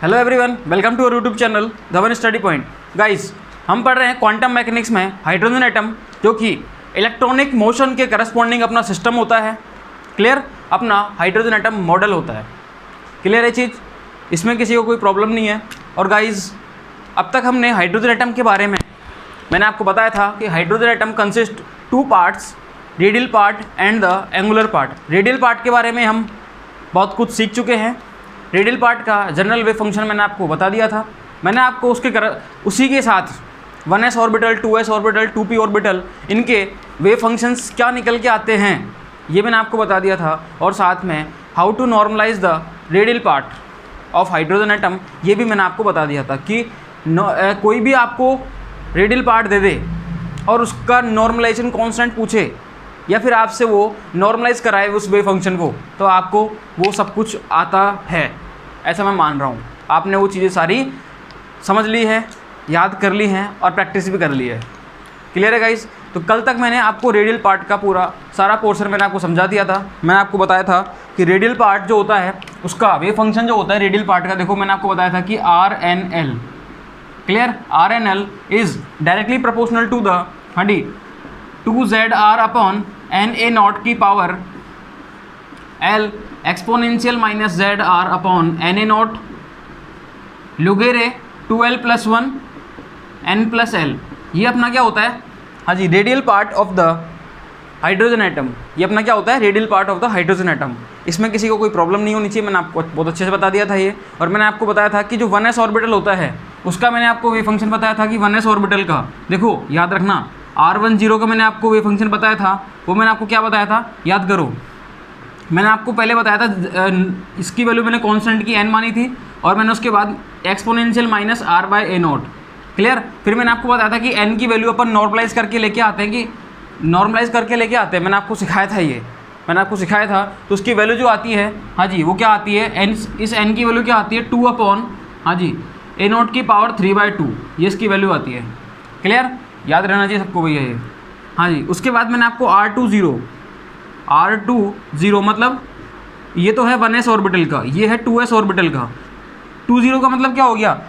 Hello everyone, welcome to our YouTube channel the one study point. Guys, हम पढ़ रहे हैं क्वांटम मैकेनिक्स में हाइड्रोजन एटम, जो कि इलेक्ट्रॉनिक मोशन के करस्पॉन्डिंग अपना सिस्टम होता है। क्लियर? अपना हाइड्रोजन एटम मॉडल होता है। क्लियर है चीज़? इसमें किसी को कोई प्रॉब्लम नहीं है। और गाइस, अब तक हमने हाइड्रोजन एटम के बारे में मैंने आपको बताया था कि hydrogen atom consist two parts, radial part and the angular part. Radial part के बारे में हम बहुत कुछ सीख चुके हैं। रेडियल पार्ट का जनरल वेव फंक्शन मैंने आपको बता दिया था। मैंने आपको उसी के साथ 1s orbital, 2s orbital, 2p orbital, इनके वेव फंक्शंस क्या निकल के आते हैं ये मैंने आपको बता दिया था। और साथ में how to normalise the radial part of hydrogen atom, ये भी मैंने आपको बता दिया था कि कोई भी आपको रेडियल पार्ट दे दे और उसका नॉर्मलाइजेशन कांस्टेंट पूछे या फिर आपसे वो नॉर्मलाइज कराए उस वेव फंक्शन को, तो आपको वो सब कुछ आता है, ऐसा मैं मान रहा हूँ। आपने वो चीज़ें सारी समझ ली है, याद कर ली हैं और प्रैक्टिस भी कर ली है। क्लियर है गाइस? तो कल तक मैंने आपको रेडियल पार्ट का पूरा सारा पोर्शन मैंने आपको समझा दिया था। मैंने आपको बताया था कि रेडियल पार्ट जो होता है उसका वेव फंक्शन जो होता है रेडियल पार्ट का, देखो मैंने आपको बताया था कि RNL। Clear? RNL is directly proportional to the 2ZR upon NA0 की power L exponential minus ZR upon NA0 Laguerre 2L + 1 N + L। ये अपना क्या होता है? हाँ जी, radial part of the hydrogen atom. ये अपना क्या होता है? Radial part of the hydrogen atom. इसमें किसी को कोई प्रॉब्लम नहीं होनी चाहिए। मैंने आपको बहुत अच्छे से बता दिया था ये। और मैंने आपको बताया था कि जो 1s ऑर्बिटल होता है उसका मैंने आपको वेव फंक्शन बताया था कि 1s ऑर्बिटल का, देखो याद रखना, R10 का मैंने आपको वेव फंक्शन बताया था। वो मैंने आपको क्या बताया था, याद करो। मैंने आपको पहले बताया था इसकी वैल्यू मैंने कांस्टेंट की n मानी थी और मैंने उसके बाद एक्सपोनेंशियल माइनस R/A0। क्लियर? फिर मैंने आपको बताया था कि n की वैल्यू अपन नॉर्मलाइज करके लेके आते हैं, मैंने आपको सिखाया था ये, मैंने आपको सिखाया था। तो उसकी वैल्यू जो आती है, हाँ जी, वो क्या आती है, इस n की वैल्यू क्या आती है, 2 अपॉन, हाँ जी, A0 की पावर 3/2, ये इसकी वैल्यू आती है। क्लियर? याद रहना चाहिए सबको भैया ये। हाँ जी, उसके बाद मैंने आपको R20 मतलब ये तो है 1s ऑर्बिटल का, ये है 2s ऑर्बिटल का। 20 का मतलब क्या हो गया,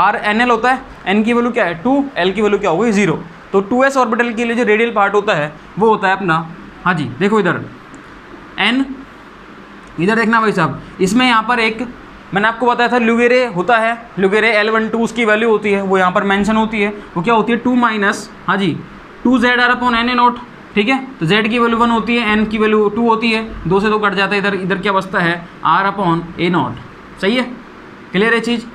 RNL होता है, n की वैल्यू क्या है 2, L की वैल्यू क्या हो गई 0। तो 2s ऑर्बिटल के लिए जो रेडियल पार्ट होता है वो होता है अपना, हाँ जी, देखो इधर n, इधर देखना भाई साहब, इसमें यहाँ पर एक मैंने आपको बताया था लुगेरे होता है, लुगेरे L12 उसकी वैल्यू होती है, वो यहाँ पर मेंशन होती है। वो क्या होती है 2 माइनस, हाँ जी, 2ZR अपॉन NA0। ठीक है? तो Z की वैल्यू 1 होती है, N की वैल्यू 2 होती है, 2 से 2 कट जाता है, इधर इधर क्या बचता है R अपॉन A0। सही है? क्लियर है चीज़?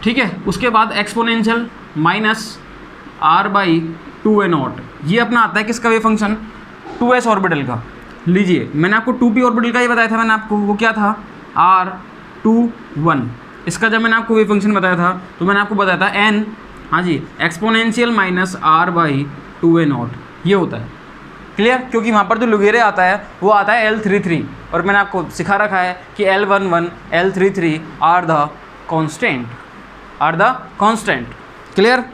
ठीक है? उसके बाद एक्सपोनेंशियल माइनस R/2A0, ये अपना आता है किसका वेव फंक्शन, 2s ऑर्बिटल का। लीजिए, मैंने आपको 2p ऑर्बिटल का ही बताया था, मैंने आपको वो क्या था R21। इसका जब मैंने आपको वेव फंक्शन बताया था तो मैंने आपको बताया था n, हाँ जी, एक्सपोनेंशियल माइनस R/2A0, ये होता है। क्लियर? क्योंकि वहाँ पर जो लुगेरे आता है वो आता है L33 और मैंने आपको सिखा रखा है कि L11 L33 are the constant. Clear?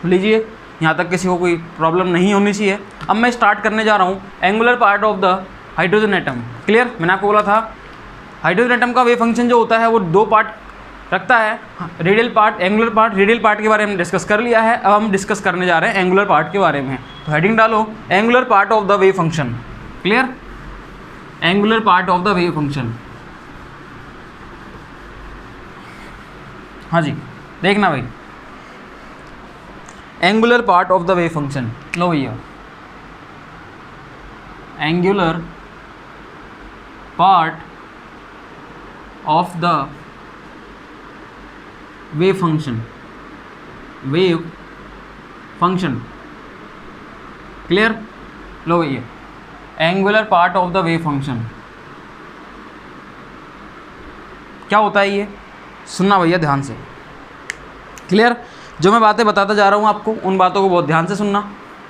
लीजिए, यहाँ तक किसी को कोई प्रॉब्लम नहीं होनी चाहिए। अब मैं स्टार्ट करने जा रहा हूँ angular part of the hydrogen atom. Clear? मैंने आपको बोला था हाइड्रोजन एटम का वेव फंक्शन जो होता है वो 2 पार्ट रखता है, radial part, angular part. Radial part के बारे में डिस्कस कर लिया है, अब हम डिस्कस करने जा रहे हैं एंगुलर पार्ट के बारे में। तो हेडिंग डालो angular part of the wave function. Clear? Angular part of the wave function, हाँ जी, देखना भाई, angular part of the wave function. लो भैया, angular part of the wave function, clear? लो भैया, angular part of the wave function क्या होता है ये सुनना भैया ध्यान से। क्लियर? जो मैं बातें बताता जा रहा हूँ आपको, उन बातों को बहुत ध्यान से सुनना।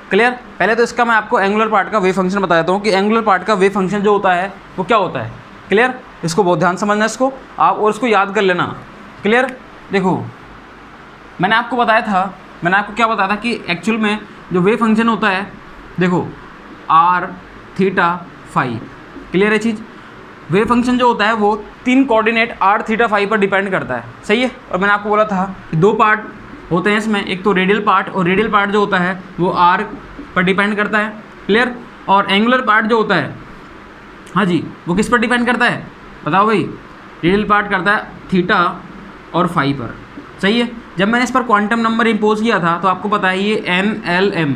क्लियर? पहले तो इसका मैं आपको एंगुलर पार्ट का वेव फंक्शन बताता हूँ कि एंगुलर पार्ट का वेव फंक्शन जो होता है वो क्या होता है। क्लियर? इसको बहुत ध्यान समझना इसको आप, और इसको याद कर लेना। क्लियर? देखो, मैंने आपको बताया था, मैंने आपको क्या बताया था कि एक्चुअल में जो वेव फंक्शन होता है, देखो R, θ, φ। क्लियर है चीज़? वेव फंक्शन जो होता है वो 3 कोऑर्डिनेट r, थीटा, फाई पर डिपेंड करता है, सही है। और मैंने आपको बोला था कि 2 पार्ट होते हैं इसमें, एक तो रेडियल पार्ट, और रेडियल पार्ट जो होता है वो r पर डिपेंड करता है, क्लियर। और एंगुलर पार्ट जो होता है, हाँ जी, वो किस पर डिपेंड करता है बताओ भाई, रेडियल पार्ट करता है थीटा और फाई पर, सही है। जब मैंने इस पर क्वांटम नंबर इम्पोज किया था तो आपको पता है ये n, l, m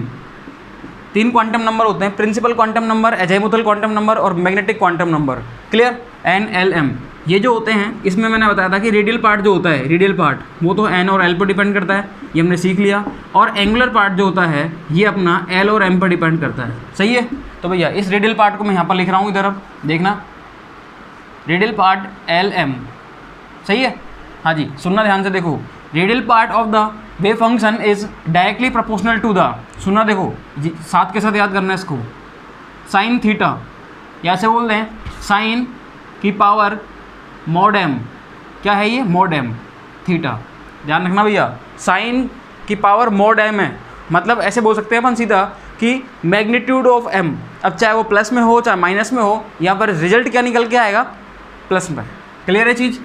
3 quantum number होते हैं, principal quantum number, azimuthal quantum number और magnetic quantum number, clear. n, l, m ये जो होते हैं, इसमें मैंने बताया था कि रेडियल पार्ट जो होता है, रेडियल पार्ट वो तो n और l पर डिपेंड करता है, ये हमने सीख लिया। और एंगुलर पार्ट जो होता है ये अपना l और m पर डिपेंड करता है, सही है। तो भैया इस रेडियल पार्ट को मैं यहाँ पर लिख रहा हूँ, इधर अब देखना, रेडियल पार्ट l, m, सही है। हाँ जी, सुनना ध्यान से देखो, radial part of the wave function is directly proportional to the, सुनना देखो साथ के साथ याद करना है इसको, साइन थीटा, या ऐसे बोल दें साइन की पावर मॉड m, क्या है ये, मॉड m थीटा, ध्यान रखना भैया, साइन की पावर मॉड m है, मतलब ऐसे बोल सकते हैं अपन सीधा कि मैग्नीट्यूड ऑफ m, अब चाहे वो प्लस में हो चाहे माइनस में हो, यहाँ पर रिजल्ट क्या निकल के आएगा, प्लस में, क्लियर है चीज़।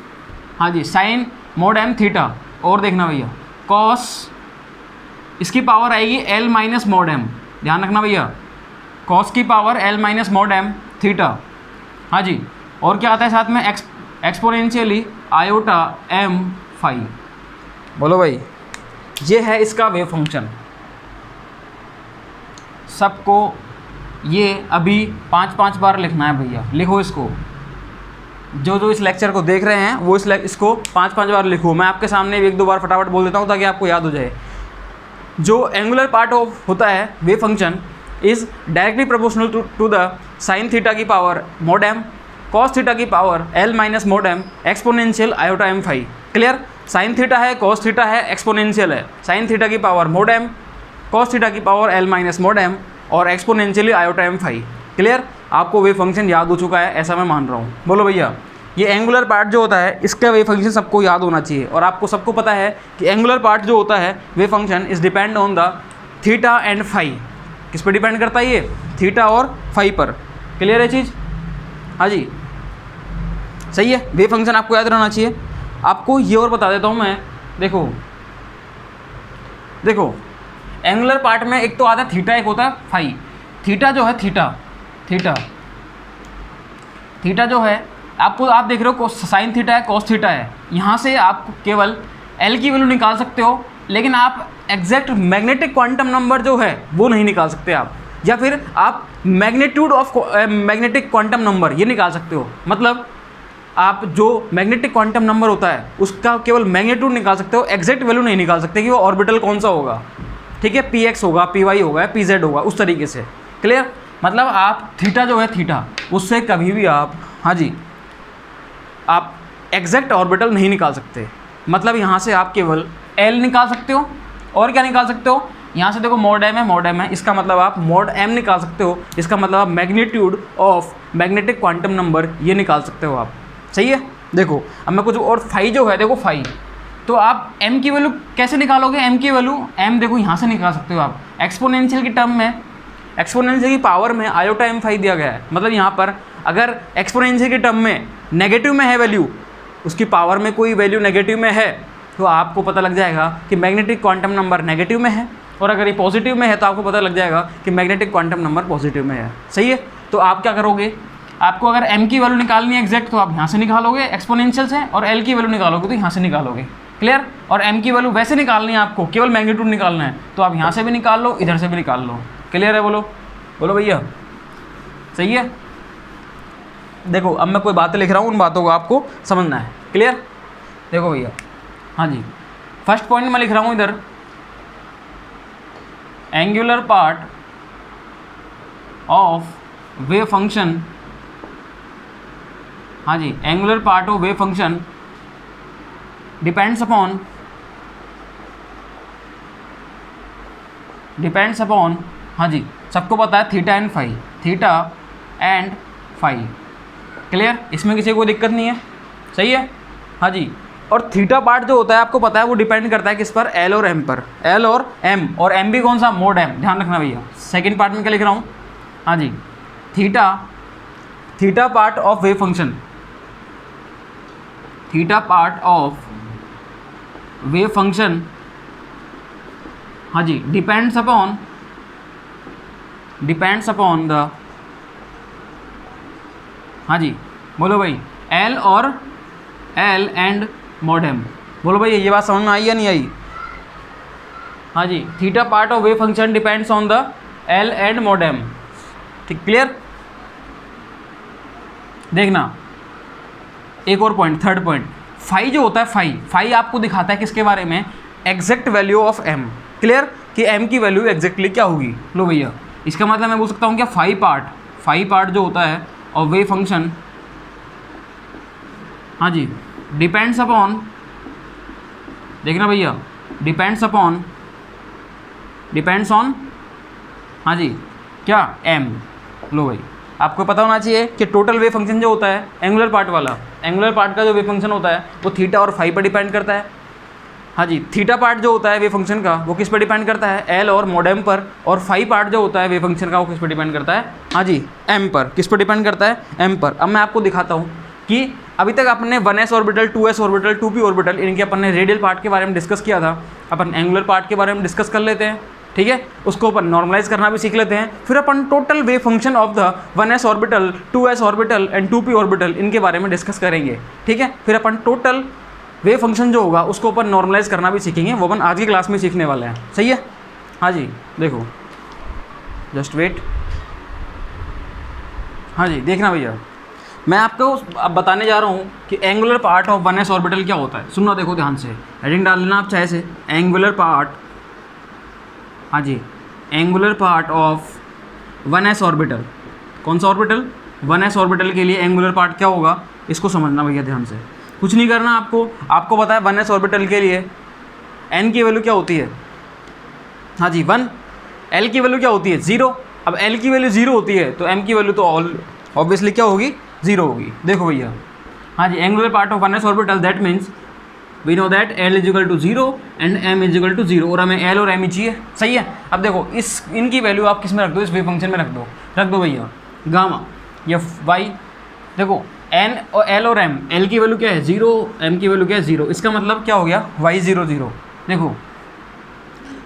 हाँ जी, साइन मॉड m थीटा, और देखना भैया कॉस, इसकी पावर आएगी l माइनस मॉड m, ध्यान रखना भैया, कॉस की power l minus mod m theta, हाँ जी। और क्या आता है साथ में, एक्सपोनेंशियली आयोटा m फाई, बोलो भाई, ये है इसका वेव फंक्शन। सबको ये अभी 5-5 बार लिखना है भैया, लिखो इसको, जो इस लेक्चर को देख रहे हैं वो इसको 5-5 बार लिखो। मैं आपके सामने 1-2 बार फटाफट बोल देता हूँ ताकि आपको याद हो जाए। जो एंगुलर पार्ट ऑफ होता है wave function is directly proportional to the sine theta की power mod m, cos theta की power l minus mod m, exponential iota m phi, clear. Sine theta है, कॉस थीटा है, exponential है, sine theta की power mod m, cos theta की power l minus mod m और exponentially iota m phi, clear. आपको wave function याद हो चुका है ऐसा मैं मान रहा हूँ, बोलो भैया। ये एंगुलर पार्ट जो होता है इसका वेव फंक्शन सबको याद होना चाहिए, और आपको सबको पता है कि एंगुलर पार्ट जो होता है wave function is depend on the theta and phi, किस पर डिपेंड करता है ये, थीटा और फाई पर, क्लियर है चीज़। हाँ जी, सही है, वेव फंक्शन आपको याद रहना चाहिए। आपको ये और बता देता हूँ मैं, देखो एंगुलर पार्ट में एक तो आता है थीटा, एक होता है फाई। थीटा जो है, थीटा जो है, आपको, आप देख रहे हो साइन थीटा है, कॉस थीटा है, यहाँ से आप केवल l की वैल्यू निकाल सकते हो, लेकिन आप एग्जैक्ट मैग्नेटिक क्वांटम नंबर जो है वो नहीं निकाल सकते आप, या फिर आप magnitude of magnetic quantum number ये निकाल सकते हो। मतलब आप जो मैग्नेटिक क्वांटम नंबर होता है उसका केवल मैग्नीट्यूड निकाल सकते हो, एग्जैक्ट वैल्यू नहीं निकाल सकते कि वो ऑर्बिटल कौन सा होगा, ठीक है, px होगा, py होगा, pz होगा, उस तरीके से, क्लियर। मतलब आप थीटा जो है, थीटा उससे कभी भी आप, हाँ जी, आप एग्जैक्ट ऑर्बिटल नहीं निकाल सकते। मतलब यहाँ से आप केवल l निकाल सकते हो, और क्या निकाल सकते हो, यहाँ से देखो मॉड m है, इसका मतलब आप मॉड m निकाल सकते हो, इसका मतलब आप magnitude of magnetic quantum number ये निकाल सकते हो आप, सही है। देखो अब मैं कुछ और, फाई जो है, देखो फाई, तो आप m की वैल्यू कैसे निकालोगे, m की वैल्यू, m देखो यहाँ से निकाल सकते हो आप, एक्सपोनेंशियल की टर्म में, एक्सपोनेंशियल की पावर में आयोटा m फाई दिया गया है। मतलब यहाँ पर अगर एक्सपोनेंशियल की टर्म में नेगेटिव में है वैल्यू, उसकी पावर में कोई वैल्यू नेगेटिव में है, तो आपको पता लग जाएगा कि मैग्नेटिक क्वांटम नंबर नेगेटिव में है, और अगर ये पॉजिटिव में है तो आपको पता लग जाएगा कि मैग्नेटिक क्वांटम नंबर पॉजिटिव में है, सही है। तो आप क्या करोगे, आपको अगर m की वैल्यू निकालनी है एग्जैक्ट, तो आप यहाँ से निकालोगे एक्सपोनेंशियल से, और l की वैल्यू निकालोगे तो यहाँ से निकालोगे, क्लियर। और m की वैल्यू वैसे निकालनी है आपको, केवल मैग्नीट्यूड निकालना है, तो आप यहाँ से भी निकाल लो, इधर से भी निकाल लो, क्लियर है, बोलो भैया, सही है। देखो अब मैं कोई बातें लिख रहा हूँ, उन बातों को आपको समझना है, क्लियर। देखो भैया, हाँ जी, फर्स्ट पॉइंट मैं लिख रहा हूँ इधर, angular part of wave function, हाँ जी, angular part of wave function depends upon, हाँ जी, सबको पता है थीटा एंड फाई, क्लियर, इसमें किसी को दिक्कत नहीं है, सही है। हाँ जी, और थीटा पार्ट जो होता है आपको पता है वो डिपेंड करता है किस पर, l और m पर, l और m भी कौन सा, मॉड m, ध्यान रखना भैया। सेकंड पार्ट में क्या लिख रहा हूँ, हाँ जी, theta theta part of wave function, theta part of wave function, हाँ जी, डिपेंड्स अपॉन द, हाँ जी बोलो भाई, एल और एल एंड मॉड एम। बोलो भाई ये बात समझ में आई या नहीं आई? हाँ जी, theta part of wave function depends on the l and mod m. ठीक, क्लियर? देखना एक और पॉइंट, थर्ड पॉइंट, फाई जो होता है, फाई आपको दिखाता है किसके बारे में? Exact value of m. Clear कि एम की वैल्यू एग्जैक्टली क्या होगी। लो भैया, इसका मतलब मैं बोल सकता हूँ क्या, फाई पार्ट जो होता है ऑफ वेव फंक्शन, हाँ जी, डिपेंड्स अपॉन, देखना भैया, डिपेंड्स ऑन, हाँ जी क्या, एम। लो भाई, आपको पता होना चाहिए कि टोटल वेव फंक्शन जो होता है एंगुलर पार्ट वाला, एंगुलर पार्ट का जो वेव फंक्शन होता है वो थीटा और फाई पर डिपेंड करता है। हाँ जी, थीटा पार्ट जो होता है वेव फंक्शन का वो किस पर डिपेंड करता है? एल और मॉड एम पर। और फाई पार्ट जो होता है वेव फंक्शन का वो किस पर डिपेंड करता है? हाँ जी, एम पर। किस पर डिपेंड करता है? एम पर। अब मैं आपको दिखाता हूँ कि अभी तक आपने 1s orbital, 2s orbital, 2p orbital, इनके अपन ने रेडियल पार्ट के बारे में डिस्कस किया था। अपन एंगुलर पार्ट के बारे में डिस्कस कर लेते हैं, ठीक है? उसको अपन नॉर्मलाइज करना भी सीख लेते हैं। फिर अपन total wave function of the 1s orbital, 2s orbital and 2p orbital, इनके बारे में डिस्कस करेंगे, ठीक है? फिर अपन टोटल वेव फंक्शन जो होगा उसको अपन नॉर्मलाइज करना भी सीखेंगे, वो अपन आज की क्लास में सीखने वाले हैं, सही है? हाँ जी, देखो, जस्ट वेट। हाँ जी, देखना भैया, मैं आपको अब बताने जा रहा हूँ कि angular part of 1s orbital क्या होता है। सुनना, देखो ध्यान से, हेडिंग डाल लेना आप चाहे से, एंगुलर पार्ट, हाँ जी, angular part of 1s orbital. कौन सा ऑर्बिटल? 1s ऑर्बिटल के लिए एंगुलर पार्ट क्या होगा, इसको समझना भैया ध्यान से। कुछ नहीं करना आपको पता है 1s ऑर्बिटल के लिए n की वैल्यू क्या होती है? हाँ जी 1, l की वैल्यू क्या होती है? 0। अब l की वैल्यू 0 होती है तो m की वैल्यू तो ऑब्वियसली क्या होगी? 0 होगी। देखो भैया, हाँ जी, angular part of 1s orbital, that means we know that l equal to 0 and m equal to 0, और हमें l और m ही चाहिए, सही है? अब देखो, इनकी वैल्यू आप किस में रख दो? इस वेव फंक्शन में रख दो भैया, गामा या y। देखो n और l और m, l की वैल्यू क्या है? 0, m की वैल्यू क्या है? 0। इसका मतलब क्या हो गया? y 0 0। देखो,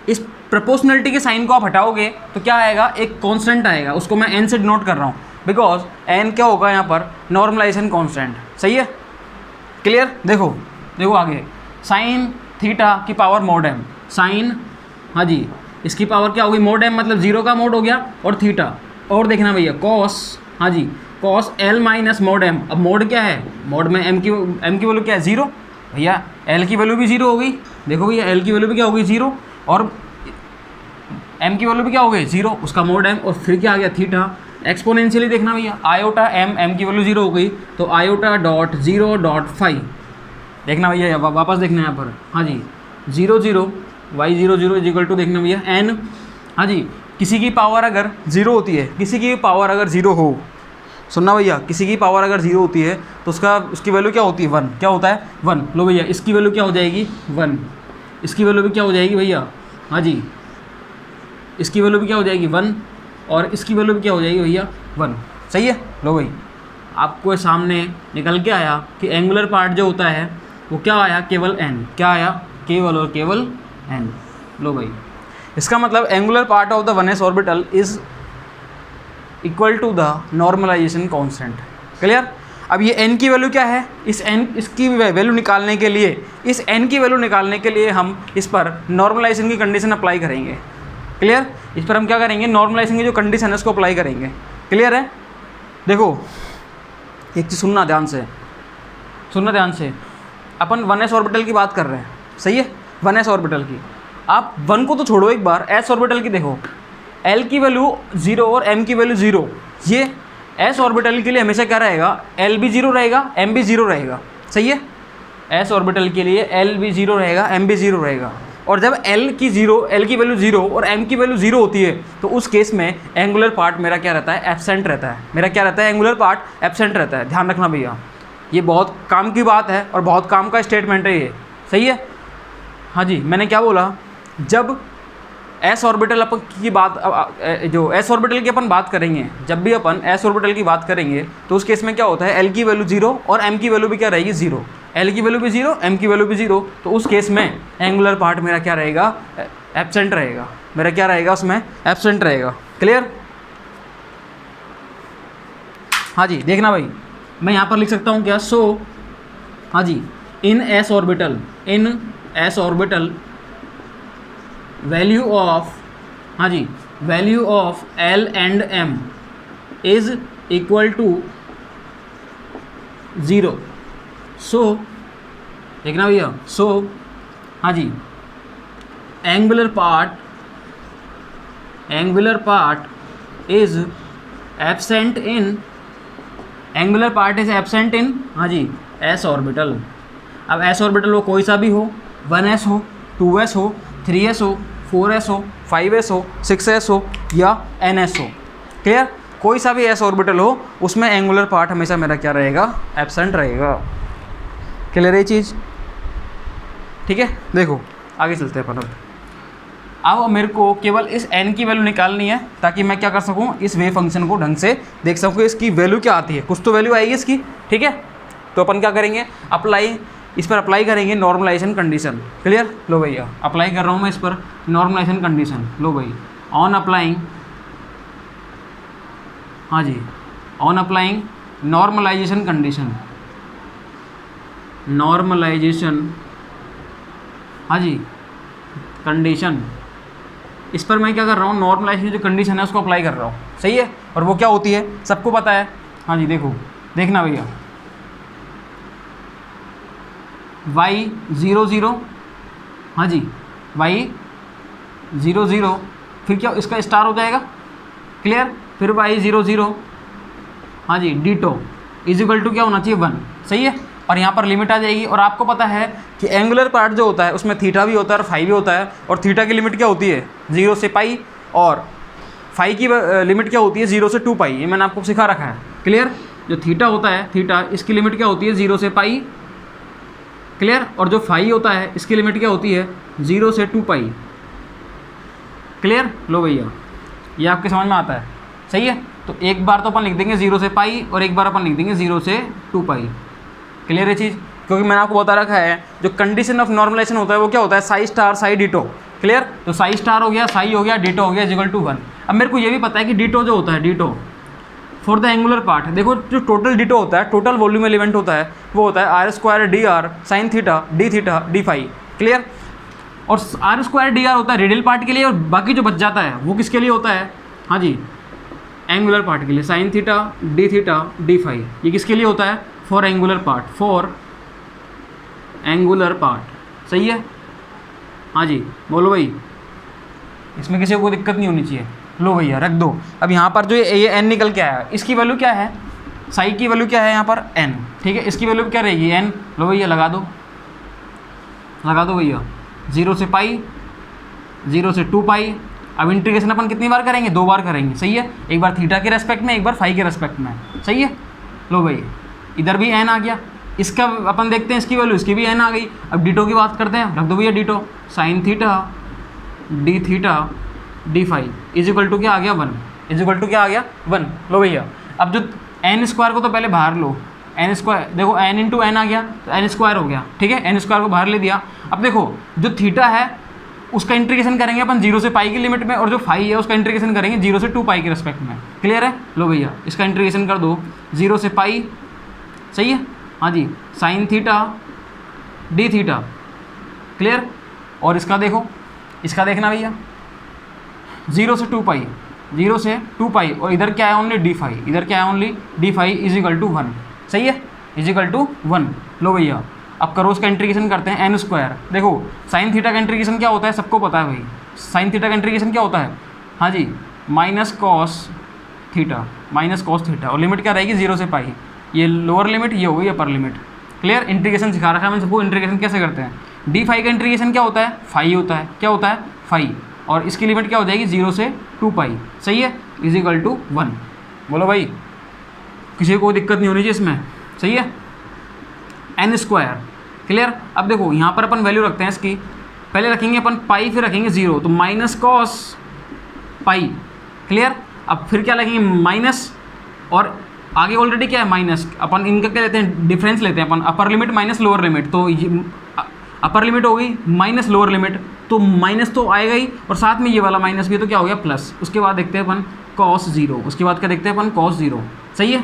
इस प्रोपोर्शनलिटी के साइन को आप हटाओगे तो क्या आएगा? एक कांस्टेंट आएगा, उसको मैं n से डिनोट कर रहा हूँ, बिकॉज n क्या होगा यहाँ पर? नॉर्मलाइजेशन कांस्टेंट, सही है? क्लियर? देखो आगे, साइन थीटा की पावर मॉड m, साइन, हाँ जी, इसकी पावर क्या होगी? मॉड m, मतलब 0 का मोड हो गया, और थीटा। और देखना भैया, कॉस, हाँ जी, cos l minus mod m। अब मोड क्या है? मोड में m की वैल्यू क्या है? 0। भैया l की वैल्यू भी 0 हो गई। देखो भैया, l की वैल्यू भी क्या हो गई? 0, और m की वैल्यू भी क्या हो गई? 0, उसका मोड m, और फिर क्या आ गया? थीटा। एक्सपोनेंशियली देखना भैया, आयोटा m की वैल्यू 0 हो गई, तो आयोटा डॉट 0.5। देखना भैया, वापस देखना यहाँ पर, हाँ जी, 0 0, y 0 0 इजिकल टू, देखना भैया n, हाँ जी, किसी की पावर अगर 0 होती है, किसी की पावर अगर 0 हो, सुनना भैया, किसी की पावर अगर 0 होती है तो उसकी वैल्यू क्या होती है? 1। क्या होता है? 1। लो भैया, इसकी वैल्यू क्या हो जाएगी? 1। इसकी वैल्यू भी क्या हो जाएगी भैया? हाँ जी, इसकी वैल्यू भी क्या हो जाएगी? 1, और इसकी वैल्यू भी क्या हो जाएगी भैया? 1, सही है? लो भाई, आपको सामने निकल के आया कि एंगुलर पार्ट जो होता है वो क्या आया? केवल n। क्या आया? केवल और केवल n। लो भाई, इसका मतलब angular part of the 1s orbital is equal to the normalisation constant. Clear? अब ये n की वैल्यू क्या है? इसकी वैल्यू निकालने के लिए, इस n की वैल्यू निकालने के लिए हम इस पर नॉर्मलाइजेशन की कंडीशन अप्लाई करेंगे। क्लियर? इस पर हम क्या करेंगे? नॉर्मलाइजेशन की जो कंडीशन है उसको अप्लाई करेंगे। क्लियर है? देखो, एक चीज़ सुनना ध्यान से, अपन 1s ऑर्बिटल की बात कर रहे हैं, सही है? 1s ऑर्बिटल की, आप 1 को तो छोड़ो, एक बार s ऑर्बिटल की देखो, l की वैल्यू 0 और m की वैल्यू 0। ये s ऑर्बिटल के लिए हमेशा क्या रहेगा? l भी 0 रहेगा, m भी 0 रहेगा, सही है? s ऑर्बिटल के लिए l भी 0 रहेगा, m भी 0 रहेगा। और जब l की वैल्यू 0 और m की वैल्यू 0 होती है तो उस केस में एंगुलर पार्ट मेरा क्या रहता है? एब्सेंट रहता है। मेरा क्या रहता है? एंगुलर पार्ट एब्सेंट रहता है। ध्यान रखना भैया, ये बहुत काम की बात है और बहुत काम का स्टेटमेंट है ये, सही है? हाँ जी, मैंने क्या बोला? जब एस ऑर्बिटल अपन की बात जो एस ऑर्बिटल की अपन बात करेंगे, जब भी अपन एस ऑर्बिटल की बात करेंगे तो उस केस में क्या होता है, एल की वैल्यू 0 और एम की वैल्यू भी क्या रहेगी 0, एल की वैल्यू भी 0, एम की वैल्यू भी 0, तो उस केस में एंगुलर पार्ट मेरा क्या रहेगा, एब्सेंट रहेगा, मेरा क्या रहेगा उसमें, एब्सेंट रहेगा। क्लियर? हाँ जी, देखना भाई, मैं यहाँ पर लिख सकता हूँ क्या, सो हाँ जी, in s orbital value of, हाँ जी, value of l and m is equal to 0। So देखना भैया, सो हाँ जी, angular part is absent in, हाँ जी, एस ऑर्बिटल। अब एस ऑर्बिटल वो कोई सा भी हो, 1s हो, 2s हो, 3s हो, 4s हो, 5s हो, 6s हो या ns हो। क्लियर? कोई सा भी एस ऑर्बिटल हो उसमें एंगुलर पार्ट हमेशा मेरा क्या रहेगा, एब्सेंट रहेगा। क्लियर है चीज़? ठीक है, देखो आगे चलते हैं अपन। अब मेरे को केवल इस n की वैल्यू निकालनी है ताकि मैं क्या कर सकूं, इस वेव फंक्शन को ढंग से देख सकूं, इसकी वैल्यू क्या आती है, कुछ तो वैल्यू आएगी इसकी। ठीक है, तो अपन क्या करेंगे, इस पर अप्लाई करेंगे नॉर्मलाइजेशन कंडीशन। क्लियर? लो भैया, अप्लाई कर रहा हूँ मैं इस पर नॉर्मलाइजेशन कंडीशन। लो भाई, ऑन अप्लाइंग, हाँ जी, ऑन अप्लाइंग नॉर्मलाइजेशन हाँ जी कंडीशन, इस पर मैं क्या कर रहा हूँ, नॉर्मलाइजेशन जो कंडीशन है उसको अप्लाई कर रहा हूँ। सही है? और वो क्या होती है सबको पता है। हाँ जी, देखना भैया, y 0 0, हाँ जी, y 0 0, फिर क्या इसका स्टार हो जाएगा। क्लियर? फिर y 0 0, हाँ जी, डीटो इजिकल टू क्या होना चाहिए, 1। सही है? और यहाँ पर लिमिट आ जाएगी। और आपको पता है कि एंगुलर पार्ट जो होता है उसमें थीटा भी होता है और फाई भी होता है, और थीटा की लिमिट क्या होती है 0 से पाई, और फाई की लिमिट क्या होती है 0 से 2 पाई। ये मैंने आपको सिखा रखा है। क्लियर? जो थीटा होता है, थीटा, इसकी लिमिट क्या होती है 0 से पाई। क्लियर? और जो फाई होता है इसकी लिमिट क्या होती है 0 से 2 पाई। क्लियर? लो भैया, ये आपके समझ में आता है। सही है? तो एक बार तो अपन लिख देंगे 0 से पाई और एक बार अपन लिख देंगे 0 से 2 पाई। क्लियर है चीज़? क्योंकि मैंने आपको बता रखा है जो कंडीशन ऑफ नॉर्मलाइजेशन होता है वो क्या होता है, Sai star Sai ditto. Clear? तो साई स्टार हो गया, साई हो गया, डिटो हो गया इक्वल टू 1। अब मेरे को ये भी पता है कि डिटो जो होता है, ditto for the angular part, देखो जो टोटल डिटो होता है, टोटल वॉल्यूम एलिमेंट होता है, वो होता है r² dr sine theta d phi. Clear? और r² dr होता है रेडियल पार्ट के लिए, और बाकी जो बच जाता है वो किसके लिए होता है, हाँ जी, एंगुलर पार्ट के लिए, साइन थीटा d फाई। ये किसके लिए होता है, for angular part, for angular part. सही है? हाँ जी, बोलो भाई, इसमें किसी को दिक्कत नहीं होनी चाहिए। लो भैया रख दो। अब यहाँ पर जो ये n निकल के आया, इसकी वैल्यू क्या है, साई की वैल्यू क्या है यहाँ पर n। ठीक है, इसकी वैल्यू क्या रहेगी n। लो भैया लगा दो भैया, 0 से पाई, 0 से 2 पाई। अब इंटीग्रेशन अपन कितनी बार करेंगे, 2 बार करेंगे। सही है? एक बार थीटा के रेस्पेक्ट में, एक बार फाई के रेस्पेक्ट में। सही है? लो भाई, इधर भी n आ गया, इसका अपन देखते हैं इसकी वैल्यू, इसकी भी n आ गई। अब डिटो की बात करते हैं, रख दो भैया ditto, sine theta d phi is equal to क्या आ गया 1, इजिकल टू क्या आ गया 1। लो भैया, अब जो n² को तो पहले बाहर लो, n², देखो n इंटू n आ गया तो n² हो गया। ठीक है, n² को बाहर ले दिया। अब देखो जो थीटा है उसका इंटीग्रेशन करेंगे अपन 0 से पाई की लिमिट में, और जो फाई है उसका इंटीग्रेशन करेंगे 0 से 2 पाई के रेस्पेक्ट में। क्लियर है? लो भैया, इसका इंटीग्रेशन कर दो 0 से पाई। सही है? हाँ जी, sine theta d theta. Clear? और इसका देखो, इसका देखना भैया, 0 से 2 पाई, 0 से 2 पाई, और इधर क्या है ओनली d फाई, इधर क्या है only d phi is equal to 1। सही है? Equal to 1। लो भैया, अब करो उसका इंटीग्रेशन करते हैं n²। देखो साइन थीटा का इंटीग्रेशन क्या होता है, सबको पता है भाई, साइन थीटा का इंटीग्रेशन क्या होता है, हाँ जी, माइनस कॉस थीटा, और लिमिट क्या रहेगी 0 से पाई। ये लोअर लिमिट, ये हो गई अपर लिमिट। क्लियर? इंटीग्रेशन सिखा रखा है मैंने सबको, इंटीग्रेशन कैसे करते हैं। d फाई का इंटीग्रेशन क्या होता है, फाई होता है। क्या होता है, फाई, और इसकी लिमिट क्या हो जाएगी 0 से 2 पाई। सही है? Equal to 1। बोलो भाई, किसी को कोई दिक्कत नहीं होनी चाहिए इसमें। सही है? n²। क्लियर? अब देखो यहाँ पर अपन वैल्यू रखते हैं इसकी पहले रखेंगे अपन पाई, फिर रखेंगे 0, तो माइनस कॉस पाई। क्लियर। अब फिर क्या लगेंगे माइनस, और आगे ऑलरेडी क्या है माइनस, अपन इनका क्या लेते हैं डिफरेंस लेते हैं अपन, upper limit minus lower limit, तो ये अपर लिमिट हो गई माइनस लोअर लिमिट, तो माइनस तो आएगा ही, और साथ में ये वाला माइनस भी, तो क्या हो गया प्लस। उसके बाद देखते हैं अपन कॉस 0, उसके बाद क्या देखते हैं अपन कॉस 0। सही है,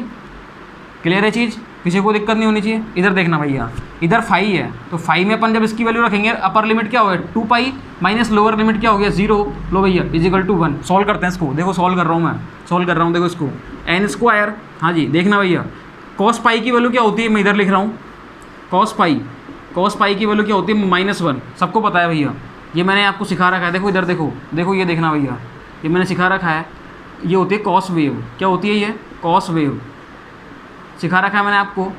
क्लियर है चीज़, किसी को दिक्कत नहीं होनी चाहिए। इधर देखना भैया, इधर फाई है, तो फाई में अपन जब इसकी वैल्यू रखेंगे, अपर लिमिट क्या हो गया 2 पाई माइनस लोअर लिमिट क्या हो गया 0। लो भैया इजिकल टू 1। सॉल्व करते हैं इसको, देखो सॉल्व कर रहा हूँ मैं, सॉल्व कर रहा हूँ, देखो इसको एन स्क्वायर। हाँ जी देखना भैया, कॉस पाई की वैल्यू क्या होती है, मैं इधर लिख रहा हूँ कॉस पाई की वैल्यू क्या होती है -1। सबको पता है भैया, ये मैंने आपको सिखा रखा है। देखो इधर देखो, देखो ये देखना भैया, ये मैंने सिखा रखा है, ये होती है कॉस वेव। क्या होती है ये कॉस वेव, सिखा रखा है मैंने आपको।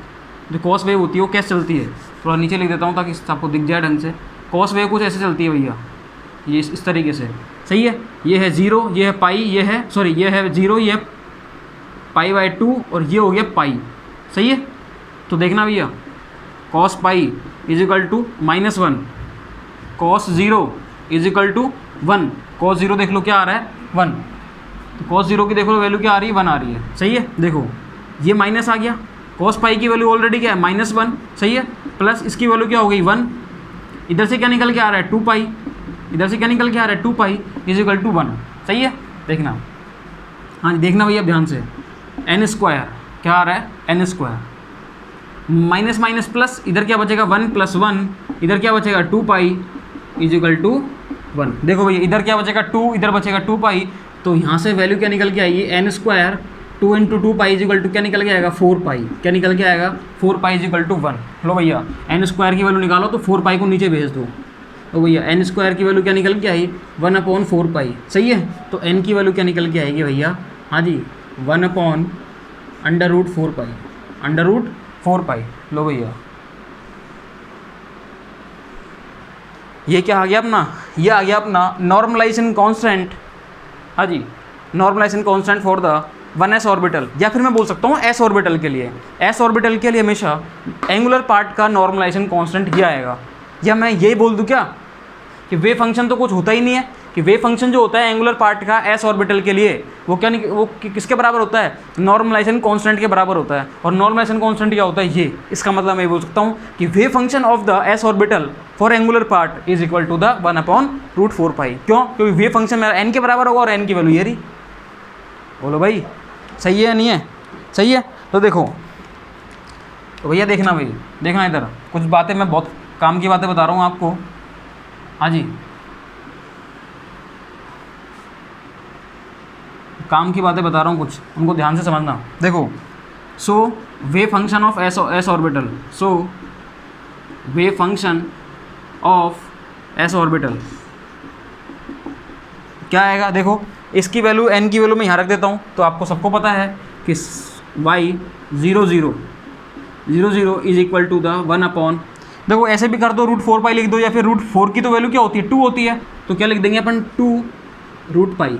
जो कॉस वेव होती है वो कैसे चलती है, थोड़ा नीचे लिख देता हूँ ताकि आपको दिख जाए ढंग से। कॉस वेव कुछ ऐसे चलती है भैया, ये इस तरीके से। सही है, ये है 0, ये है पाई, ये है सॉरी ये है 0, ये है पाई/2, और ये हो गया पाई। सही है, तो देखना भैया cos pi equal to -1, cos 0 equal to 1। Cos 0 देख लो क्या आ रहा है 1, तो कॉस 0 की देखो वैल्यू क्या आ रही है 1 आ रही है। सही है, देखो ये माइनस आ गया, कॉस पाई की वैल्यू ऑलरेडी क्या है -1। सही है, प्लस इसकी वैल्यू क्या हो गई 1, इधर से क्या निकल के आ रहा है 2 पाई, इधर से क्या निकल के आ रहा है 2 पाई इजिकल टू 1। सही है, देखना। हाँ जी देखना भैया ध्यान से, एन स्क्वायर क्या आ रहा है n square, minus minus plus, इधर क्या बचेगा 1 + 1, इधर क्या बचेगा 2 पाई इजिकल टू 1। देखो भैया इधर क्या बचेगा 2, इधर बचेगा 2 पाई, तो यहाँ से वैल्यू क्या निकल के आएगी n square 2 × 2 pi equal to क्या निकल के आएगा 4 पाई। क्या निकल के आएगा 4 पाई इजिकल टू 1। लो भैया एन स्क्वायर की वैल्यू निकालो, तो 4 पाई को नीचे भेज दो, तो भैया एन स्क्वायर की वैल्यू क्या निकल के आई 1/4 पाई। सही है, तो एन की वैल्यू क्या निकल के आएगी भैया, हाँ जी 1/√4 पाई, √4 पाई। लो भैया ये क्या आ गया अपना, ये आ गया अपना नॉर्मलाइजेशन कांस्टेंट। हाँ जी, normalisation constant for the 1s orbital, या फिर मैं बोल सकता हूँ s ऑर्बिटल के लिए। s ऑर्बिटल के लिए हमेशा एंगुलर पार्ट का नॉर्मलाइजेशन कांस्टेंट ये आएगा। या मैं यही बोल दूँ क्या कि वेव फंक्शन तो कुछ होता ही नहीं है, कि वेव फंक्शन जो होता है एंगुलर पार्ट का s ऑर्बिटल के लिए वो क्या नहीं, वो किसके बराबर होता है नॉर्मलाइजेशन कांस्टेंट के बराबर होता है। और नॉर्मलाइजेशन कांस्टेंट क्या होता है ये, इसका मतलब मैं बोल सकता हूँ कि wave function of the s orbital for angular part is equal to the 1/√4 pi. क्यों, क्योंकि वेव फंक्शन मेरा n के बराबर होगा और n की वैल्यू ये रही। बोलो भाई सही है या नहीं है, सही है। तो देखो, तो भैया देखना भाई, देखना इधर कुछ बातें मैं बहुत काम की बातें बता रहा हूँ आपको। हाँ जी काम की बातें बता रहा हूँ कुछ, उनको ध्यान से समझना। देखो so wave function of s orbital, so wave function of s orbital क्या आएगा, देखो इसकी वैल्यू n की वैल्यू मैं यहाँ रख देता हूँ, तो आपको सबको पता है कि y 0 is equal to the 1/, देखो ऐसे भी कर दो √4 पाई लिख दो, या फिर √4 की तो वैल्यू क्या होती है 2 होती है, तो क्या लिख देंगे अपन 2 √पाई,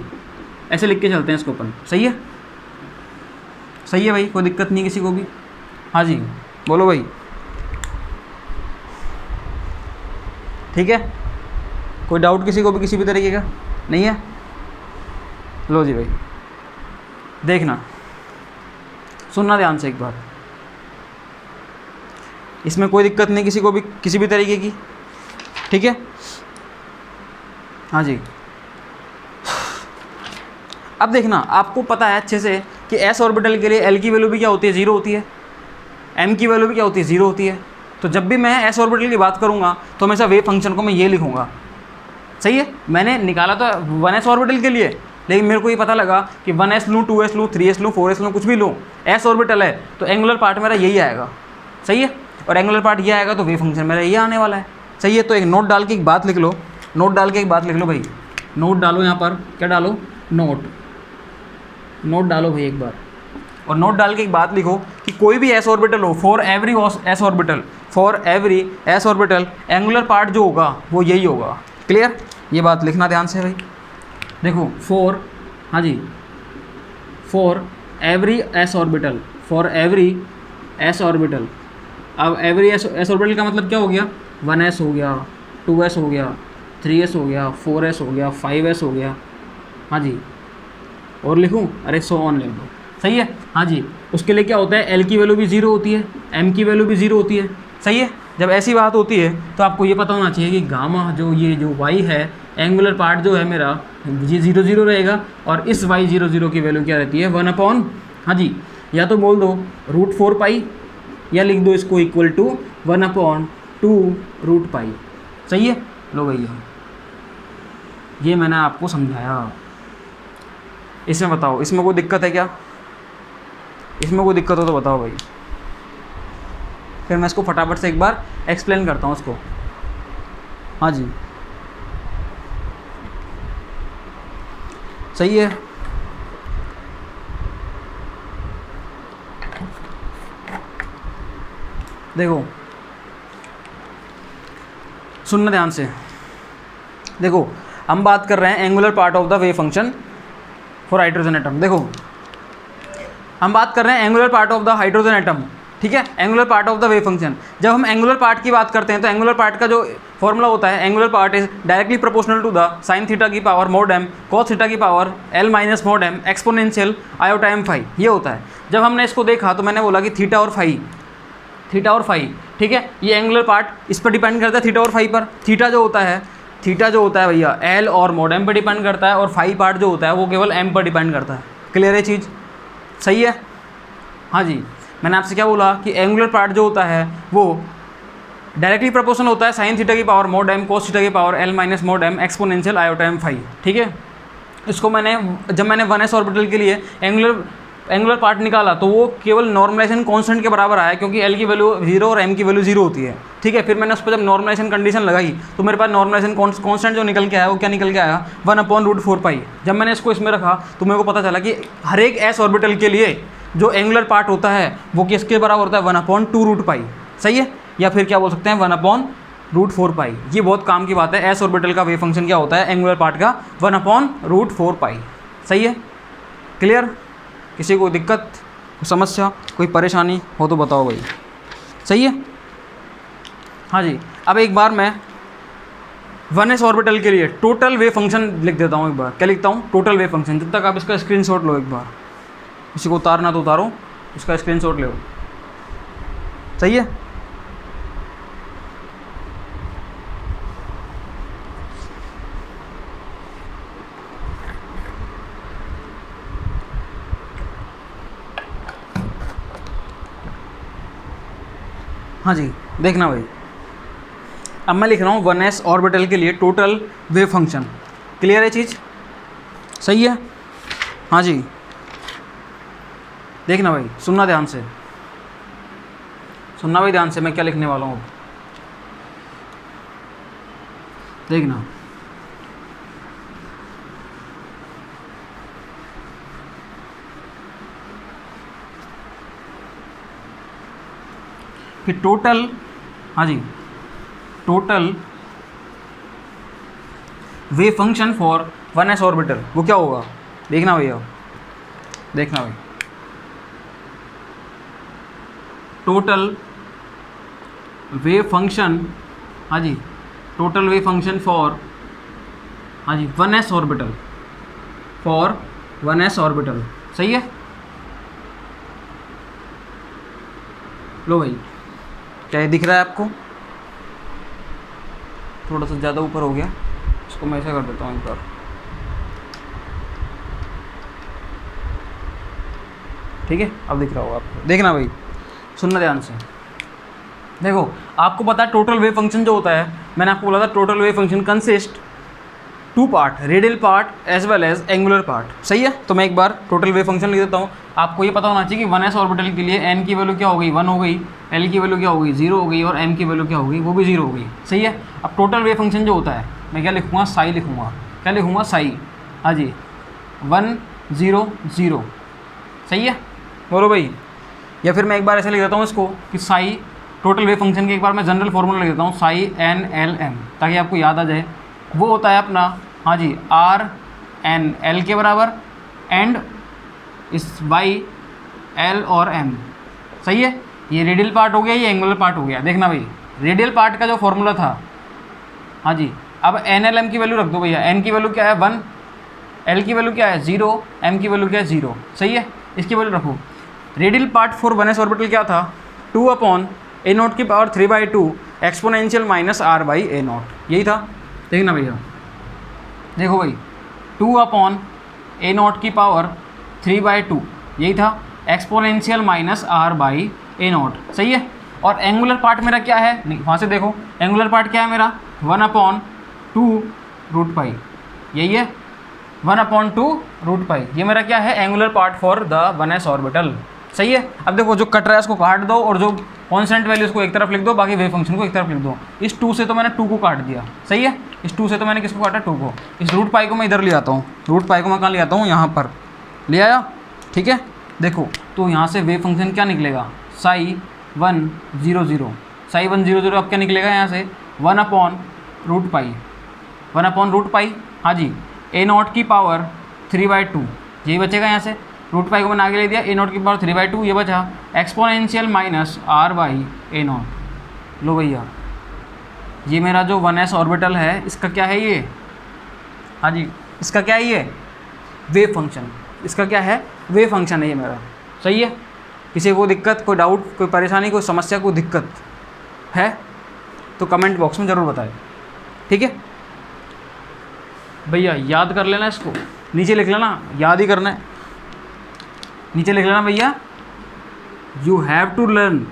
ऐसे लिख के चलते हैं इसको अपन। सही है, सही है भाई, कोई दिक्कत नहीं किसी को भी। हाँ जी बोलो भाई, ठीक है, कोई डाउट किसी को भी किसी भी तरीके का नहीं है। लो जी भाई देखना, सुनना ध्यान से एक बार, इसमें कोई दिक्कत नहीं किसी को भी किसी भी तरीके की, ठीक है। हाँ जी अब देखना, आपको पता है अच्छे से कि s ऑर्बिटल के लिए l की वैल्यू भी क्या होती है 0 होती है, m की वैल्यू भी क्या होती है 0 होती है। तो जब भी मैं s ऑर्बिटल की बात करूँगा तो हमेशा वेव फंक्शन को मैं ये लिखूँगा। सही है, मैंने निकाला तो 1s ऑर्बिटल के लिए, लेकिन मेरे को ये पता लगा कि 1s लूँ 2s लूँ 3s लूँ 4s लूँ कुछ भी लूँ, s ऑर्बिटल है तो एंगुलर पार्ट मेरा यही आएगा। सही है, और एंगुलर पार्ट ये आएगा तो वेव फंक्शन मेरा ये आने वाला है। सही है, तो एक नोट डाल के एक बात लिख लो, नोट डाल के एक बात लिख लो भाई, नोट डालो यहाँ पर, क्या डालो नोट डालो भाई एक बार, और नोट डाल के एक बात लिखो कि कोई भी s ऑर्बिटल हो, for every s orbital angular part जो होगा वो यही होगा। क्लियर, ये बात लिखना ध्यान से भाई। देखो हाँ जी फॉर एवरी s ऑर्बिटल, अब एवरी s ऑर्बिटल का मतलब क्या हो गया 1s हो गया 2s हो गया 3s हो गया, 4s हो गया, 5s हो गया, हाँ जी, और लिखूँ, अरे सो ऑन लिख दो, सही है। हाँ जी, उसके लिए क्या होता है, एल की वैल्यू भी 0 होती है, एम की वैल्यू भी 0 होती है, सही है। जब ऐसी बात होती है तो आपको ये पता होना चाहिए कि गामा जो ये जो वाई है, एंगुलर पार्ट जो है मेरा, ये 0 0 रहेगा, और इस वाई 0 0 की वैल्यू क्या रहती है, 1/, हाँ जी, या तो बोल दो √4π, या लिख दो इसको इक्वल टू 1/2 √π, सही है। लो भैया, ये मैंने आपको समझाया। इसमें बताओ, इसमें कोई दिक्कत है क्या? इसमें कोई दिक्कत हो तो बताओ भाई, फिर मैं इसको फटाफट से एक बार एक्सप्लेन करता हूँ उसको। हाँ जी, सही है। देखो सुनना ध्यान से, देखो हम बात कर रहे हैं angular part of the wave function for hydrogen atom. देखो हम बात कर रहे हैं angular part of the hydrogen atom, ठीक है, angular part of the wave function. जब हम एंगुलर पार्ट की बात करते हैं तो एंगुलर पार्ट का जो फॉर्मूला होता है, angular part is directly proportional to the sine theta की power mod m cos theta की power l minus mod m exponential iota m phi, ये होता है। जब हमने इसको देखा तो मैंने बोला कि थीटा और फाई, ठीक है, ये एंगुलर पार्ट इस पर डिपेंड करता है, थीटा और फाई पर। थीटा जो होता है भैया एल और mod m पर डिपेंड करता है, और फाई पार्ट जो होता है वो केवल m पर डिपेंड करता है। क्लियर है चीज़, सही है। हाँ जी, मैंने आपसे क्या बोला कि एंगुलर पार्ट जो होता है वो डायरेक्टली प्रोपोर्शनल होता है साइन थीटा की power mod m cos theta की power l minus mod m exponential iota m phi, ठीक है। इसको जब मैंने 1s ऑर्बिटल के लिए एंगुलर पार्ट निकाला तो वो केवल नॉर्मलाइजेशन कांस्टेंट के बराबर आया, क्योंकि l की वैल्यू 0 और m की वैल्यू 0 होती है, ठीक है। फिर मैंने उस पर जब नॉर्मलाइजेशन कंडीशन लगाई तो मेरे पास नॉर्मलाइजेशन कांस्टेंट जो निकल के आया वो क्या निकल के आया, 1/√4π। जब मैंने इसको इसमें रखा तो मेरे को पता चला कि हर एक s ऑर्बिटल के लिए जो एंगुलर पार्ट होता है वो किसके बराबर होता है, 1/2√π, सही है। या फिर क्या बोल सकते हैं 1/√4π। ये बहुत काम की बात है, s ऑर्बिटल का वेव फंक्शन क्या होता है, एंगुलर पार्ट का 1/√4π, सही है। क्लियर, किसी को दिक्कत, समस्या, कोई परेशानी हो तो बताओ भाई, सही है। हाँ जी, अब एक बार मैं 1s ऑर्बिटल के लिए टोटल वेव फंक्शन लिख देता हूँ। एक बार क्या लिखता हूँ, टोटल वेव फंक्शन। जब तक आप इसका स्क्रीनशॉट लो, एक बार किसी को उतारना तो उतारो, इसका स्क्रीनशॉट लो, सही है। हाँ जी, देखना भाई, अब मैं लिख रहा हूँ 1s ऑर्बिटल के लिए टोटल वेव फंक्शन। क्लियर है चीज़, सही है। हाँ जी, देखना भाई, सुनना ध्यान से, सुनना भाई ध्यान से, मैं क्या लिखने वाला हूँ। देखना, कि टोटल, हाँ जी, total wave function for 1s orbital वो क्या होगा, देखना भैया, देखना भाई, टोटल वेव फंक्शन, हाँ जी, टोटल वेव फंक्शन फॉर, हाँ जी, 1s orbital, for 1s orbital, सही है। लो भाई, क्या ये दिख रहा है आपको, थोड़ा सा ज़्यादा ऊपर हो गया, इसको मैं ऐसा कर देता हूँ एक बार, ठीक है। अब दिख रहा होगा आपको, देखना भाई, सुनना ध्यान से। देखो आपको पता है टोटल वेव फंक्शन जो होता है, मैंने आपको बोला था total wave function consist 2 part, radial part as well as angular part, सही है। तो मैं एक बार टोटल वेव फंक्शन लिख देता हूँ। आपको ये पता होना चाहिए कि 1s ऑर्बिटल के लिए n की वैल्यू क्या हो गई, 1 हो गई, l की वैल्यू क्या हो गई, 0 हो गई, और m की वैल्यू क्या हो गई, वो भी 0 हो गई, सही है। अब टोटल वेव फंक्शन जो होता है मैं क्या लिखूँगा, साई लिखूँगा, क्या लिखूँगा, साई, हाँ जी, 1 0 0, सही है, बोलो भाई। या फिर मैं एक बार ऐसे लिख देता हूँ इसको कि साई टोटल वेव फंक्शन के एक बार मैं जनरल फार्मूला लिख देता हूँ, साई n l m, ताकि आपको याद आ जाए। वो होता है अपना, हाँ जी, r n l के बराबर, एंड इस y l और m, सही है। ये रेडियल पार्ट हो गया, ये एंगुलर पार्ट हो गया। देखना भाई, रेडियल पार्ट का जो फॉर्मूला था, हाँ जी, अब एन एल एम की वैल्यू रख दो भैया, एन की वैल्यू क्या है 1, एल की वैल्यू क्या है 0, एम की वैल्यू क्या है 0, सही है। इसकी वैल्यू रखो। Radial part for 1s orbital क्या था 2/a0 की power 3/2 exponential minus r by a0, यही था। देखना भैया, देखो भाई 2/a0 की पावर 3/2 यही था, exponential minus r by a0, सही है। और एंगुलर पार्ट मेरा क्या है, नहीं वहाँ से देखो, एंगुलर पार्ट क्या है मेरा 1/2√π, यही है 1/2√π, ये मेरा क्या है angular part for the 1s orbital, सही है। अब देखो जो कट रहा है उसको काट दो और जो कॉन्स्टेंट वैल्यूज को एक तरफ लिख दो, बाकी वेव फंक्शन को एक तरफ लिख दो। इस 2 से तो मैंने 2 को काट दिया, सही है। इस 2 से तो मैंने किसको काटा 2 को। इस √π को मैं इधर ले आता हूँ, √π को मैं कहाँ ले आता हूँ, यहाँ पर ले आया, ठीक है। देखो तो यहाँ से वेव फंक्शन क्या निकलेगा ψ100, ψ100 अब क्या निकलेगा यहाँ से 1/√π, 1/√π, हाँ जी, a0 की पावर 3/2 यही बचेगा यहाँ से। √π को मैंने आगे ले दिया, a0 की पावर 3/2 ये बचा, exponential minus r by a0। लो भैया ये मेरा जो 1s ऑर्बिटल है इसका क्या है ये, हाँ जी इसका क्या है ये वेव फंक्शन, इसका क्या है वेव फंक्शन है ये मेरा, सही है। किसी को दिक्कत, कोई डाउट, कोई परेशानी, कोई समस्या, कोई दिक्कत है तो कमेंट बॉक्स में ज़रूर बताएं, ठीक है भैया। याद कर लेना इसको, नीचे लिख लेना, याद ही करना है, नीचे लिख लेना भैया, you have to learn,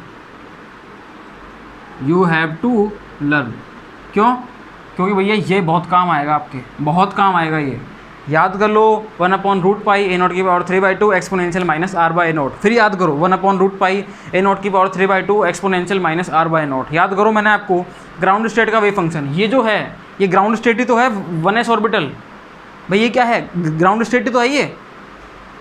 you have to learn. क्यों? क्योंकि भैया ये बहुत काम आएगा आपके, बहुत काम आएगा ये। याद कर लो 1/√π a0 की power 3/2 exponential minus r by a0, फिर याद करो 1/√π a0 की power 3/2 exponential minus r by a0। याद करो मैंने आपको ग्राउंड स्टेट का वेव फंक्शन, ये जो है ये ग्राउंड स्टेट ही तो है 1s ऑर्बिटल, भाई ये क्या है ग्राउंड स्टेट ही तो है ये।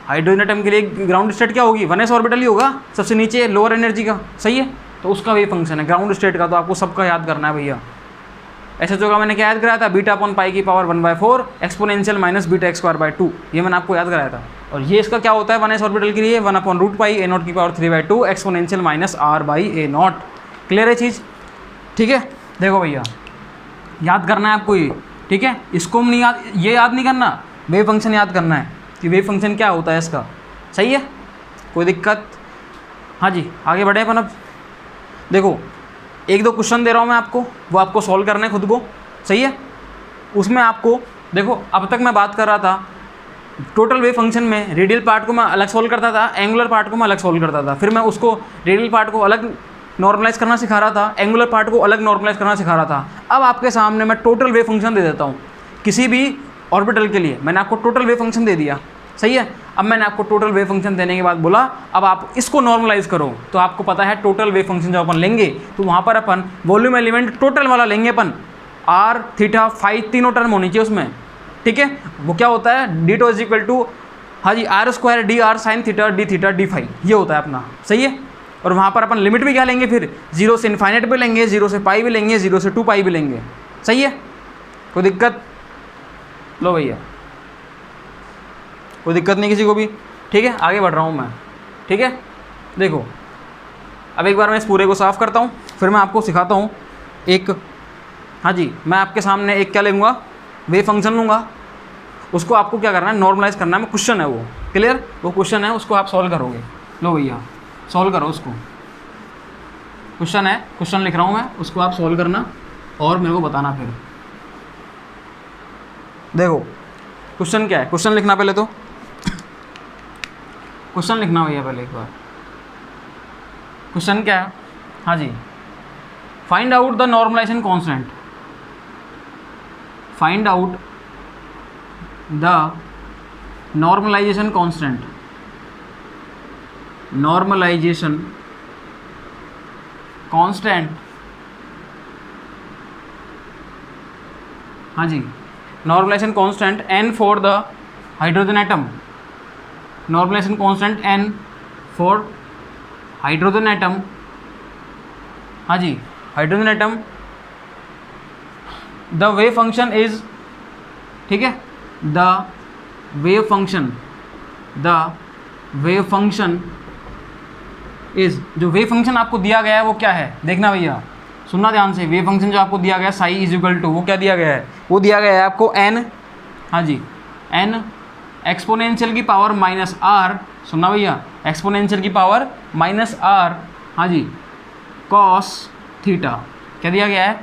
हाइड्रोजन एटम के लिए ग्राउंड स्टेट क्या होगी 1s ऑर्बिटल ही होगा, सबसे नीचे लोअर एनर्जी का, सही है। तो उसका वेव फंक्शन है ग्राउंड स्टेट का, तो आपको सबका याद करना है भैया। SHO का मैंने क्या याद कराया था β/π की पावर 1/4 एक्सपोनेंशियल माइनस βx²/2, ये मैंने आपको याद कराया था। और ये इसका क्या होता है 1s ऑर्बिटल के लिए 1/√π a0 की power 3/2 exponential minus r by a0। Clear है चीज़, ठीक है। देखो भैया याद करना है आपको ये, ठीक है। इसको नहीं याद, ये याद नहीं करना, वेव फंक्शन याद करना है कि वेव फंक्शन क्या होता है इसका, सही है। कोई दिक्कत? हाँ जी आगे बढ़े अपन। अब देखो 1-2 क्वेश्चन दे रहा हूँ मैं आपको, वो आपको सॉल्व करना है खुद को, सही है। उसमें आपको देखो अब तक मैं बात कर रहा था टोटल वेव फंक्शन में, रेडियल पार्ट को मैं अलग सॉल्व करता था, एंगुलर पार्ट को मैं अलग सॉल्व करता था, फिर मैं उसको रेडियल पार्ट को अलग नॉर्मलाइज करना सिखा रहा था, एंगुलर पार्ट को अलग नॉर्मलाइज करना सिखा रहा था। अब आपके सामने मैं टोटल वेव फंक्शन दे देता हूँ किसी भी ऑर्बिटल के लिए, मैंने आपको टोटल वेव फंक्शन दे दिया, सही है। अब मैंने आपको टोटल वेव फंक्शन देने के बाद बोला अब आप इसको नॉर्मलाइज करो, तो आपको पता है टोटल वेव फंक्शन जब अपन लेंगे तो वहाँ पर अपन वॉल्यूम एलिमेंट टोटल वाला लेंगे अपन, r, थीटा, फाई तीनों टर्म होनी चाहिए उसमें, ठीक है। वो क्या होता है d2 इज इक्वल टू, हाँ जी r² dr sine theta d theta d phi, ये होता है अपना, सही है। और वहाँ पर अपन लिमिट भी क्या लेंगे फिर 0 से इन्फाइनेट भी लेंगे, 0 से पाई भी लेंगे, 0 से 2π भी लेंगे, सही है। कोई दिक्कत? लो भैया कोई दिक्कत नहीं किसी को भी, ठीक है। आगे बढ़ रहा हूँ मैं, ठीक है। देखो अब एक बार मैं इस पूरे को साफ़ करता हूँ, फिर मैं आपको सिखाता हूँ एक, हाँ जी मैं आपके सामने एक क्या लूँगा वेव फंक्शन लूँगा, उसको आपको क्या करना है नॉर्मलाइज करना है। मैं क्वेश्चन है वो, क्लियर, वो क्वेश्चन है उसको आप सॉल्व करोगे। लो भैया सॉल्व करो उसको, क्वेश्चन है, क्वेश्चन लिख रहा हूँ मैं, उसको आप सॉल्व करना और मेरे को बताना फिर। देखो क्वेश्चन क्या है, क्वेश्चन लिखना पहले, तो क्वेश्चन लिखना भैया पहले एक बार। क्वेश्चन क्या है, हाँ जी, find out the normalisation constant, find out the normalisation constant, normalisation constant, हाँ जी normalisation constant n for the hydrogen atom, normalisation constant n for hydrogen atom, हाँ जी hydrogen atom, the wave function is, ठीक है, the wave function, the wave function is, जो wave function आपको दिया गया है वो क्या है, देखना भैया सुनना ध्यान से। वेव फंक्शन जो आपको दिया गया है साई इज इक्वल टू, वो क्या दिया गया है वो दिया गया है आपको n, हाँ जी, n एक्सपोनेंशियल की पावर माइनस आर, सुनना भैया, एक्सपोनेंशियल की पावर माइनस आर, हाँ जी, कॉस थीटा। क्या दिया गया है?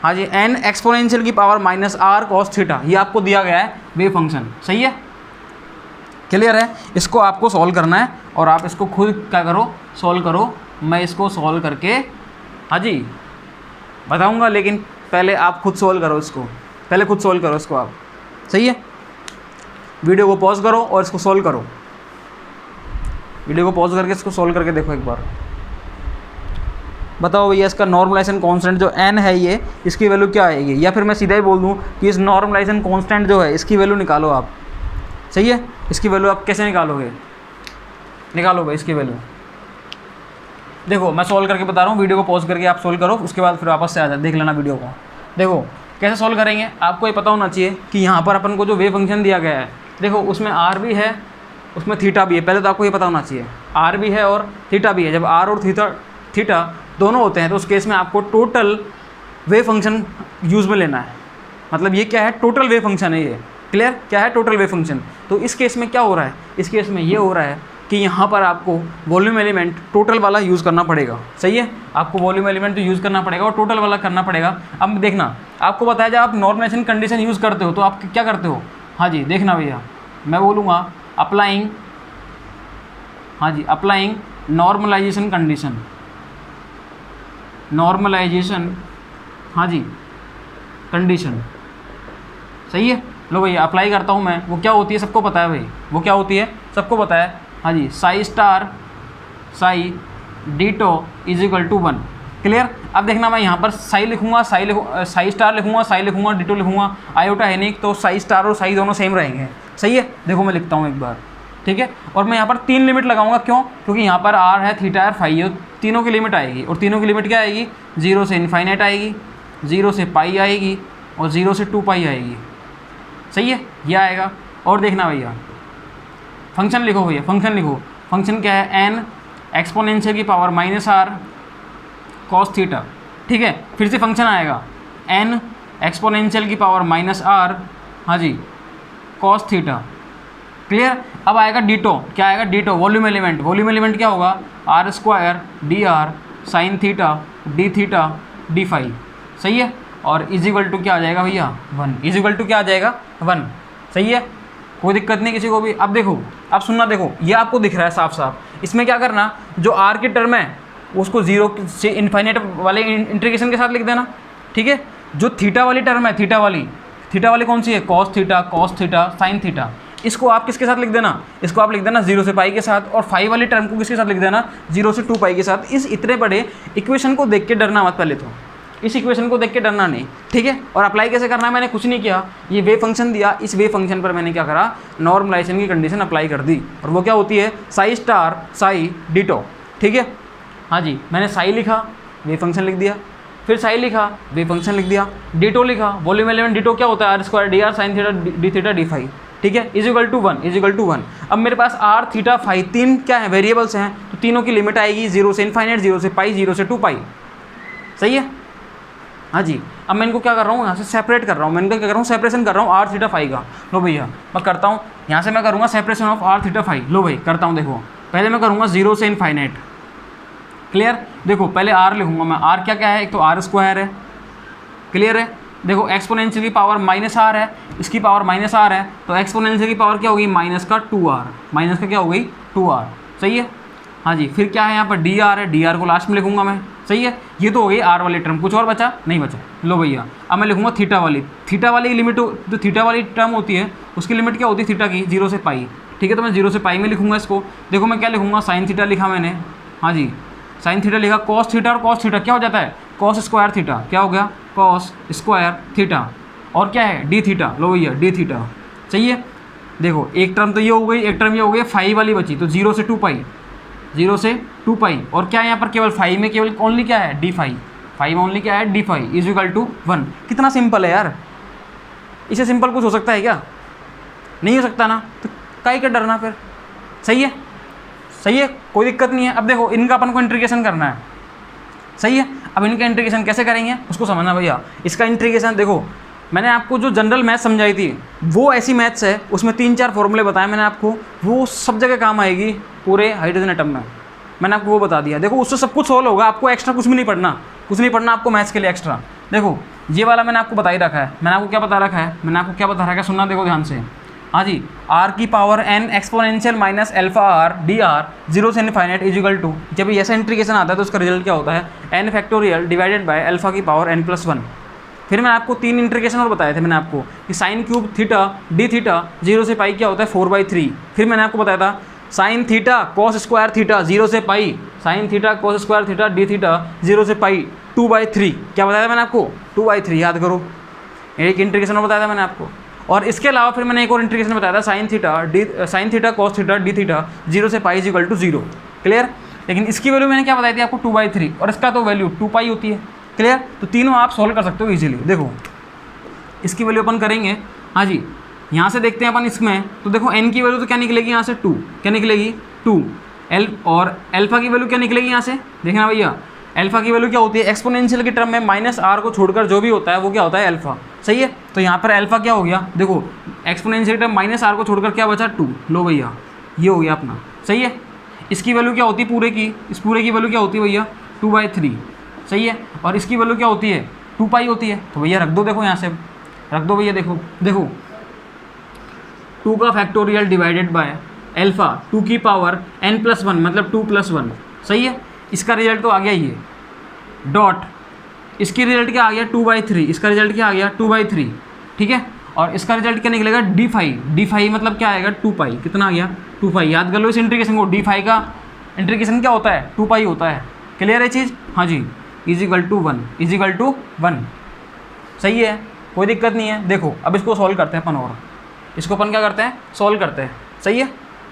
हाँ जी, n एक्सपोनेंशियल की power minus r cos theta, ये आपको दिया गया है वेव फंक्शन। सही है, क्लियर है? इसको आपको सॉल्व करना है और आप इसको खुद क्या करो, सॉल्व करो। मैं इसको सॉल्व करके हाँ जी बताऊंगा, लेकिन पहले आप खुद सॉल्व करो इसको, पहले खुद सॉल्व करो इसको आप। सही है, वीडियो को पॉज करो और इसको सॉल्व करो, वीडियो को पॉज करके इसको सॉल्व करके देखो एक बार। बताओ भैया इसका नॉर्मलाइजेशन कांस्टेंट जो n है ये, इसकी वैल्यू क्या आएगी? या फिर मैं सीधा ही बोल दूं कि इस नॉर्मलाइजेशन कांस्टेंट जो है इसकी वैल्यू निकालो आप। सही है, इसकी वैल्यू आप कैसे निकालोगे? निकालोगे इसकी वैल्यू, देखो मैं सॉल्व करके बता रहा हूँ, वीडियो को पॉज करके आप सॉल्व करो, उसके बाद फिर वापस से आ जाए, देख लेना वीडियो को। देखो कैसे सॉल्व करेंगे, आपको ये पता होना चाहिए कि यहाँ पर अपन को जो वेव फंक्शन दिया गया है, देखो उसमें r भी है, उसमें थीटा भी है। पहले तो आपको ये पता होना चाहिए r भी है और थीटा भी है। जब r और थीटा दोनों होते हैं तो उस केस में आपको टोटल वेव फंक्शन यूज़ में लेना है। मतलब ये क्या है, टोटल वेव फंक्शन है ये। क्लियर, क्या है टोटल वेव फंक्शन? तो इस केस में क्या हो रहा है, इस केस में ये हो रहा है कि यहाँ पर आपको वॉल्यूम एलिमेंट टोटल वाला यूज़ करना पड़ेगा। सही है, आपको वॉल्यूम एलिमेंट तो यूज़ करना पड़ेगा और टोटल वाला करना पड़ेगा। अब देखना, आपको बताया जब आप नॉर्मलाइजेशन कंडीशन यूज़ करते हो तो आप क्या करते हो? हाँ जी, देखना भैया, मैं बोलूँगा अप्लाइंग, हाँ जी, अप्लाइंग नॉर्मलाइजेशन कंडीशन, नॉर्मलाइजेशन, हाँ जी, कंडीशन। सही है, लो भैया अप्लाई करता हूँ मैं। वो क्या होती है सबको पता है भाई, वो क्या होती है सबको पता है। हाँ जी, psi star psi d tau is equal to 1। Clear, अब देखना मैं यहाँ पर साई लिखूँगा, साई स्टार लिखूँगा, साई लिखूँगा, डीटो लिखूँगा, आयोटा है नहीं, तो साई स्टार और साई दोनों सेम रहेंगे। सही है, देखो मैं लिखता हूँ एक बार, ठीक है। और मैं यहाँ पर 3 लिमिट लगाऊंगा, क्यों? क्योंकि यहाँ पर r है, थीटा है, फाई है, तीनों की लिमिट आएगी। और तीनों की लिमिट क्या आएगी? 0 से इन्फाइनाइट आएगी, 0 से पाई आएगी और 0 से 2 पाई आएगी। सही है, यह आएगा। और देखना भैया, फंक्शन लिखो भैया, फंक्शन लिखो। फंक्शन क्या है? n एक्सपोनेंशियल की power minus r cos theta. ठीक है, फिर से फंक्शन आएगा n एक्सपोनेंशियल की पावर माइनस आर, हाँ जी, कॉस थीटा। क्लियर, अब आएगा डीटो। क्या आएगा? D tau, volume element. Volume element क्या होगा? R square d r sine theta d theta d phi. सही है, और इज इक्वल टू क्या आ जाएगा भैया? 1। इज इक्वल टू क्या आ जाएगा? 1। सही है, कोई दिक्कत नहीं किसी को भी। अब देखो, अब सुनना, देखो ये आपको दिख रहा है साफ साफ। इसमें क्या करना, जो आर की टर्म है उसको 0 से इन्फाइनाइट वाले इंटीग्रेशन के साथ लिख देना। ठीक है, जो थीटा वाली टर्म है, थीटा वाली कौन सी है? Cos theta sine theta. इसको आप किसके साथ लिख देना? इसको आप लिख देना 0 से पाई के साथ। और फाई वाली टर्म को किसके साथ लिख देना? 0 से 2 पाई के साथ। इस इतने बड़े इक्वेशन को देख के डरना मत, पहले तो इस इक्वेशन को देख के डरना नहीं। ठीक है, और अप्लाई कैसे करना है? मैंने कुछ नहीं किया, ये वेव फंक्शन दिया, इस वेव फंक्शन पर मैंने क्या करा? नॉर्मलाइजेशन की कंडीशन अप्लाई कर दी। और वो क्या होती है? Sai star psi ditto. ठीक है, हाँ जी, मैंने साई लिखा, वेव फंक्शन लिख दिया, फिर साई लिखा, वेव फंक्शन लिख दिया, डीटो लिखा, वॉल्यूम एलिमेंट डीटो क्या होता है? R square d r sine theta d theta d phi. ठीक है, is equal to 1, is equal to 1। अब मेरे पास आर थीटा फाई तीन क्या है? वेरिएबल्स हैं, तो तीनों की लिमिट आएगी 0 से इन्फाइनाइट, 0 से पाई, 0 से 2 पाई। सही है, हाँ जी। अब मैं इनको क्या कर रहा हूँ? यहाँ से सेपरेट कर रहा हूँ। मैं इनको क्या कर रहा हूँ? सेपरेशन कर रहा हूँ आर थीटा फाई का। लो भैया मैं करता हूँ, यहाँ से मैं करूँगा separation of r theta phi. लो भाई करता हूँ, देखो पहले मैं करूँगा 0 से इन्फाइनाइट। क्लियर, देखो पहले आर लिखूँगा मैं। आर क्या क्या है? एक तो आर स्क्वायर है। क्लियर है, देखो एक्सपोनेंशियल की पावर माइनस आर है, इसकी पावर माइनस आर है, तो एक्सपोनेंशियल की पावर क्या होगी? माइनस का 2r, माइनस का क्या हो गई? 2r। सही है, हाँ जी। फिर क्या है यहाँ पर? डी आर है, डी आर को लास्ट में लिखूंगा मैं। सही है, ये तो हो गई आर वाली टर्म। कुछ और बचा? नहीं बचा। लो भैया अब मैं लिखूंगा थीटा वाली लिमिट। जो थीटा वाली टर्म होती है उसकी लिमिट क्या होती है थीटा की? 0 से पाई। ठीक है, तो मैं 0 से पाई में लिखूंगा इसको। देखो मैं क्या लिखूंगा? साइन थीटा लिखा मैंने, हाँ जी, साइन थीटा लिखा। कॉस थीटा और कॉस थीटा क्या हो जाता है? Cos square theta. क्या हो गया? Cos square theta. और क्या है? D theta. लो भैया डी थीटा। सही है, देखो एक टर्म तो ये हो गई, एक टर्म ये हो गई, फाई वाली बची, तो 0 से 2 पाई, 0 से 2 पाई। और क्या है यहाँ पर? केवल फाई में केवल ओनली क्या है? D phi. फाई में ओनली क्या है? D phi is equal to 1। कितना सिंपल है यार, इसे सिंपल कुछ हो सकता है क्या? नहीं हो सकता ना, तो काहे का डरना फिर। सही है, सही है, कोई दिक्कत नहीं है। अब देखो इनका अपन को इंटीग्रेशन करना है। सही है, अब इनका इंटीग्रेशन कैसे करेंगे उसको समझना भैया। इसका इंटीग्रेशन देखो, मैंने आपको जो जनरल मैथ समझाई थी वो ऐसी मैथ्स है, उसमें 3-4 फॉर्मूले बताए मैंने आपको, वो सब जगह काम आएगी पूरे हाइड्रोजन एटम में। मैंने आपको वो बता दिया। देखो उससे सब कुछ सॉल्व होगा, आपको एक्स्ट्रा कुछ भी नहीं पढ़ना, कुछ नहीं पढ़ना आपको मैथ्स के लिए एक्स्ट्रा। देखो ये वाला मैंने आपको बता ही रखा है। मैंने आपको क्या बता रखा है, मैंने आपको क्या बता रखा है, सुनना देखो ध्यान से। हाँ जी, आर की power n exponential minus alpha R D R 0 से इनफाइनाइट इजिकल टू, जब ऐसा इंटीग्रेशन आता है तो उसका रिजल्ट क्या होता है, n factorial divided by alpha की पावर n+1। फिर मैंने आपको 3 इंटीग्रेशन और बताए थे मैंने आपको कि sign cube theta d theta 0 से पाई क्या होता है 4/3। फिर मैंने आपको बताया था sine theta cos square theta 0 से pi, sine theta cos square theta d theta 0 से पाई 2/3। क्या बताया था मैंने आपको, 2/3 याद करो। एक इंटीग्रेशन और बताया था मैंने आपको। और इसके अलावा फिर मैंने एक और इंटीग्रेशन बताया था sine theta cos theta d theta 0 से पाई इक्वल टू 0। क्लियर। लेकिन इसकी वैल्यू मैंने क्या बताई थी आपको 2/3, और इसका तो वैल्यू 2 होती है। क्लियर। तो तीनों आप सॉल्व कर सकते हो इजीली। देखो इसकी वैल्यू अपन करेंगे, हाँ जी यहाँ से देखते हैं अपन इसमें, तो देखो n की वैल्यू तो क्या निकलेगी यहाँ से 2, क्या निकलेगी 2 एल, और एल्फा की वैल्यू क्या निकलेगी यहाँ से, देखना भैया एल्फा की वैल्यू क्या होती है, एक्सपोनेंशियल की टर्म में माइनस आर को छोड़कर जो भी होता है वो क्या होता है एल्फा। सही है। तो यहाँ पर एल्फा क्या हो गया, देखो एक्सपोनेंशियल की टर्म माइनस आर को छोड़कर क्या बचा 2, लो भैया ये हो गया अपना। सही है। इसकी वैल्यू क्या होती है पूरे की, इस पूरे की वैल्यू क्या होती है भैया 2/3। सही है। और इसकी वैल्यू क्या होती है 2 होती है। तो भैया रख दो, देखो यहाँ से रख दो भैया, देखो देखो 2 का फैक्टोरियल डिवाइडेड बाय एल्फा 2 की पावर n+1 मतलब 2+1। सही है। इसका रिजल्ट तो आ गया ये डॉट, इसकी रिजल्ट क्या आ गया 2/3, इसका रिजल्ट क्या आ गया 2/3। ठीक है। और इसका रिजल्ट क्या निकलेगा d5 मतलब क्या आएगा 2 कितना आ गया 2 याद कर लो इस इंटीग्रेशन को। d5 का इंटीग्रेशन क्या होता है 2 होता है। क्लियर है चीज़। हाँ जी, इजिकल टू 1। सही है, कोई दिक्कत नहीं है। देखो अब इसको सॉल्व करते हैं अपन, और इसको अपन क्या करते हैं सॉल्व करते हैं। सही है।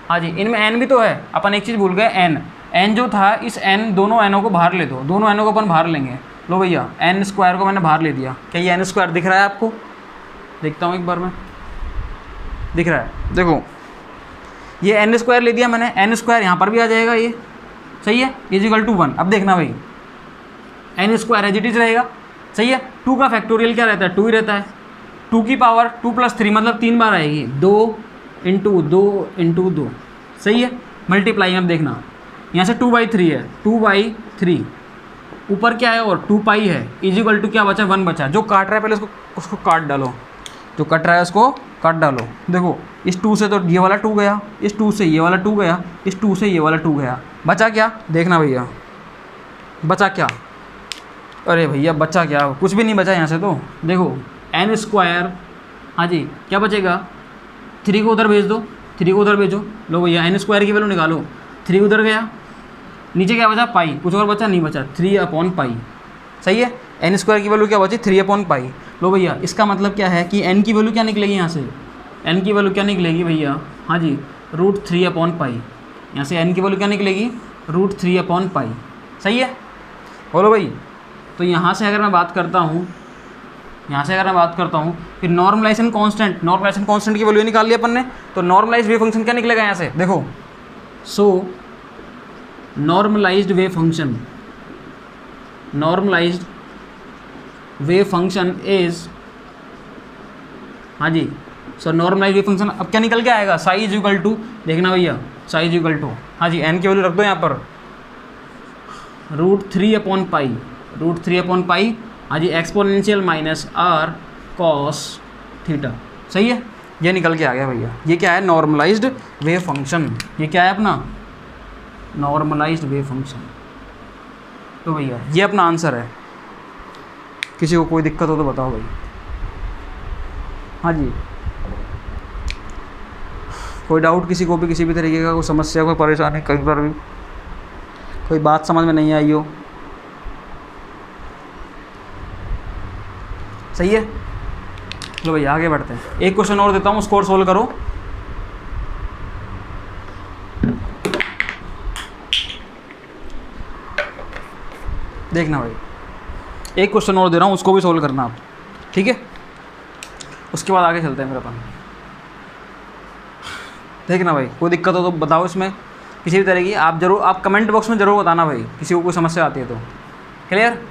हाँ जी, इनमें n भी तो है, अपन एक चीज़ भूल गए n जो था, इस n दोनों nओं को बाहर ले दो, दोनों nओं को अपन बाहर लेंगे। लो भैया n² को मैंने बाहर ले दिया। क्या ये n² दिख रहा है आपको, देखता हूँ एक बार मैं, दिख रहा है। देखो ये n² ले दिया मैंने, n² यहाँ पर भी आ जाएगा ये। सही है। Equal to 1। अब देखना भाई n² एज इट इज रहेगा। सही है। 2 का फैक्टोरियल क्या रहता है 2 ही रहता है। 2 की पावर 2+3 मतलब 3 बार आएगी, 2 × 2। सही है। मल्टीप्लाई में देखना, यहाँ से 2/3 है, 2/3 ऊपर क्या है और 2 है, इजिकल टू क्या बचा 1 बचा। जो काट रहा है पहले उसको काट डालो, जो कट रहा है उसको काट डालो। देखो इस 2 से तो ये वाला 2 गया, इस 2 से ये वाला 2 गया, इस 2 से ये वाला 2 गया, बचा क्या देखना भैया, बचा क्या, अरे भैया बचा क्या, कुछ भी नहीं बचा यहाँ से। तो देखो n², हाँ जी क्या बचेगा, 3 को उधर भेज दो, 3 को उधर भेजो। लो भैया n² की वैल्यू निकालो, 3 उधर गया, नीचे क्या बचा पाई, कुछ और बचा नहीं बचा 3/पाई। सही है। n² की वैल्यू क्या बची 3/पाई। लो भैया इसका मतलब क्या है कि n की वैल्यू क्या निकलेगी यहाँ से, n की वैल्यू क्या निकलेगी भैया, हाँ जी √3/पाई। यहाँ से n की वैल्यू क्या निकलेगी √3/पाई। सही है। बोलो भाई। तो यहाँ से अगर मैं बात करता हूँ, फिर नॉर्मलाइजेशन कांस्टेंट की वैल्यू निकाल ली अपन ने। तो नॉर्मलाइज्ड वेव फंक्शन क्या निकलेगा यहाँ से, देखो सो नॉर्मलाइज्ड वेव फंक्शन इज, हाँ जी सो नॉर्मलाइज्ड वेव फंक्शन अब क्या निकल के आएगा, साई इज इक्वल टू, देखना भैया साई इज इक्वल टू, हाँ जी n की वैल्यू रख दो यहाँ पर √3/पाई, हाँ जी exponential minus r cos theta. सही है। ये निकल के आ गया भैया, ये क्या है नॉर्मलाइज्ड वेव फंक्शन, ये क्या है अपना नॉर्मलाइज्ड वेव फंक्शन। तो भैया ये अपना आंसर है। किसी को कोई दिक्कत हो तो बताओ भाई। हाँ जी, कोई डाउट किसी को भी, किसी भी तरीके का कोई समस्या, कोई परेशानी, कई बार भी कोई बात समझ में नहीं आई हो। सही है। चलो भैया आगे बढ़ते हैं, एक क्वेश्चन और देता हूँ, उसको और सोल्व करो। देखना भाई, एक क्वेश्चन और दे रहा हूँ, उसको भी सोल्व करना आप, ठीक है। उसके बाद आगे चलते हैं मेरे पास। देखना भाई, कोई दिक्कत हो तो बताओ इसमें किसी भी तरह की, आप जरूर, आप कमेंट बॉक्स में ज़रूर बताना भाई, किसी को कोई समस्या आती है तो। क्लियर।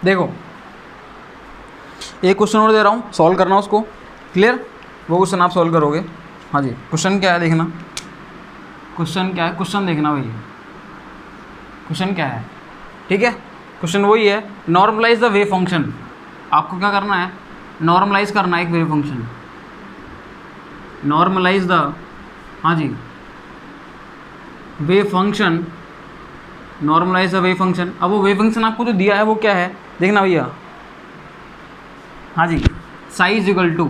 देखो एक क्वेश्चन और दे रहा हूँ, सॉल्व करना उसको, क्लियर? वो क्वेश्चन आप सॉल्व करोगे। हाँ जी, क्वेश्चन क्या है देखना, क्वेश्चन क्या है, क्वेश्चन देखना भाई, क्वेश्चन क्या है, ठीक है? क्वेश्चन वही है, नॉर्मलाइज द वेव फंक्शन। आपको क्या करना है, नॉर्मलाइज करना है एक वेव फंक्शन, नॉर्मलाइज द, हाँ जी, wave function, normalise the wave function. अब वो वेव फंक्शन आपको जो दिया है वो क्या है देखना भैया, हाँ जी, psi is equal to,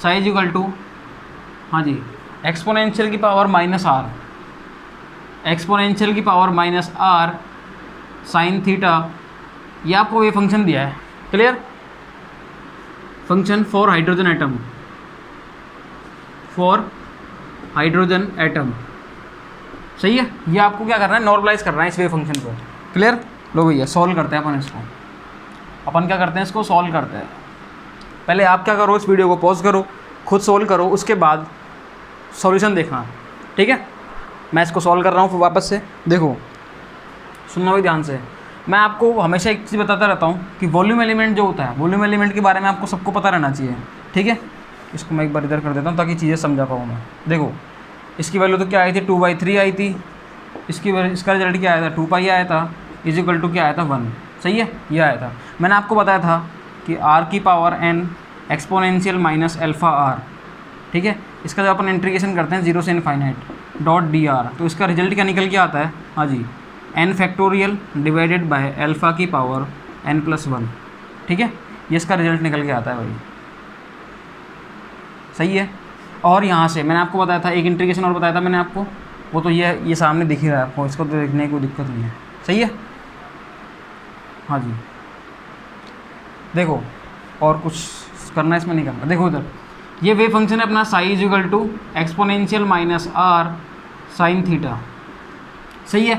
psi is equal to, हाँ जी, एक्सपोनेंशियल की पावर माइनस आर, एक्सपोनेंशियल की power minus r sine theta, ये आपको वेव फंक्शन दिया है, clear? Function for hydrogen atom, for hydrogen atom, सही है? ये आपको क्या करना है, नॉर्मलाइज करना है इस वेव फंक्शन को, क्लियर? लो भैया सॉल्व करते हैं अपन इसको, अपन क्या करते हैं इसको सॉल्व करते हैं। पहले आप क्या करो, इस वीडियो को पॉज करो, खुद सॉल्व करो, उसके बाद सॉल्यूशन देखना, ठीक है? मैं इसको सॉल्व कर रहा हूँ वापस से, देखो सुनना भाई ध्यान से। मैं आपको हमेशा एक चीज़ बताता रहता हूँ कि वॉल्यूम एलिमेंट जो होता है, वॉल्यूम एलिमेंट के बारे में आपको सबको पता रहना चाहिए, ठीक है? इसको मैं एक बार इधर कर देता हूँ ताकि चीज़ें समझा पाऊँ मैं। देखो इसकी वैल्यू तो क्या आई थी, 2/3 आई थी, इसका रिजल्ट क्या आया था, 2 पाई आया था, इज इक्वल टू क्या आया था, 1, सही है? ये आया था। मैंने आपको बताया था कि r की power n exponential minus alpha r, ठीक है? इसका जब अपन इंटीग्रेशन करते हैं 0 से इनफाइनाइट डॉट dr, तो इसका रिजल्ट क्या निकल के आता है, हाँ जी, n factorial divided by alpha की पावर n+1, ठीक है? ये इसका रिजल्ट निकल के आता है भाई, सही है? और यहाँ से मैंने आपको बताया था, एक इंटीग्रेशन और बताया था मैंने आपको, वो तो ये सामने दिख ही रहा है आपको, इसको तो देखने की कोई दिक्कत नहीं है, सही है? हाँ जी, देखो और कुछ करना इसमें नहीं करना, देखो इधर ये वेव फंक्शन है अपना, psi is equal to exponential minus r sine theta, सही है?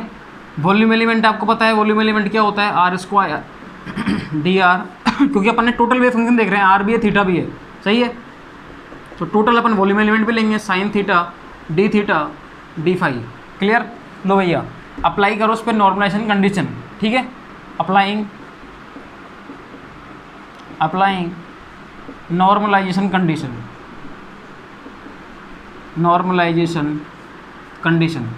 वॉल्यूम एलिमेंट आपको पता है, वॉल्यूम एलिमेंट क्या होता है, आर स्क्वायर डी आर, क्योंकि अपन ने टोटल वेव फंक्शन देख रहे हैं, आर भी है थीटा भी है, सही है? तो टोटल अपन वॉल्यूम एलिमेंट भी लेंगे, sine theta d phi, clear? लो भैया अप्लाई करो उस पर नॉर्मलाइजेशन कंडीशन, ठीक है? Applying normalisation condition, normalisation condition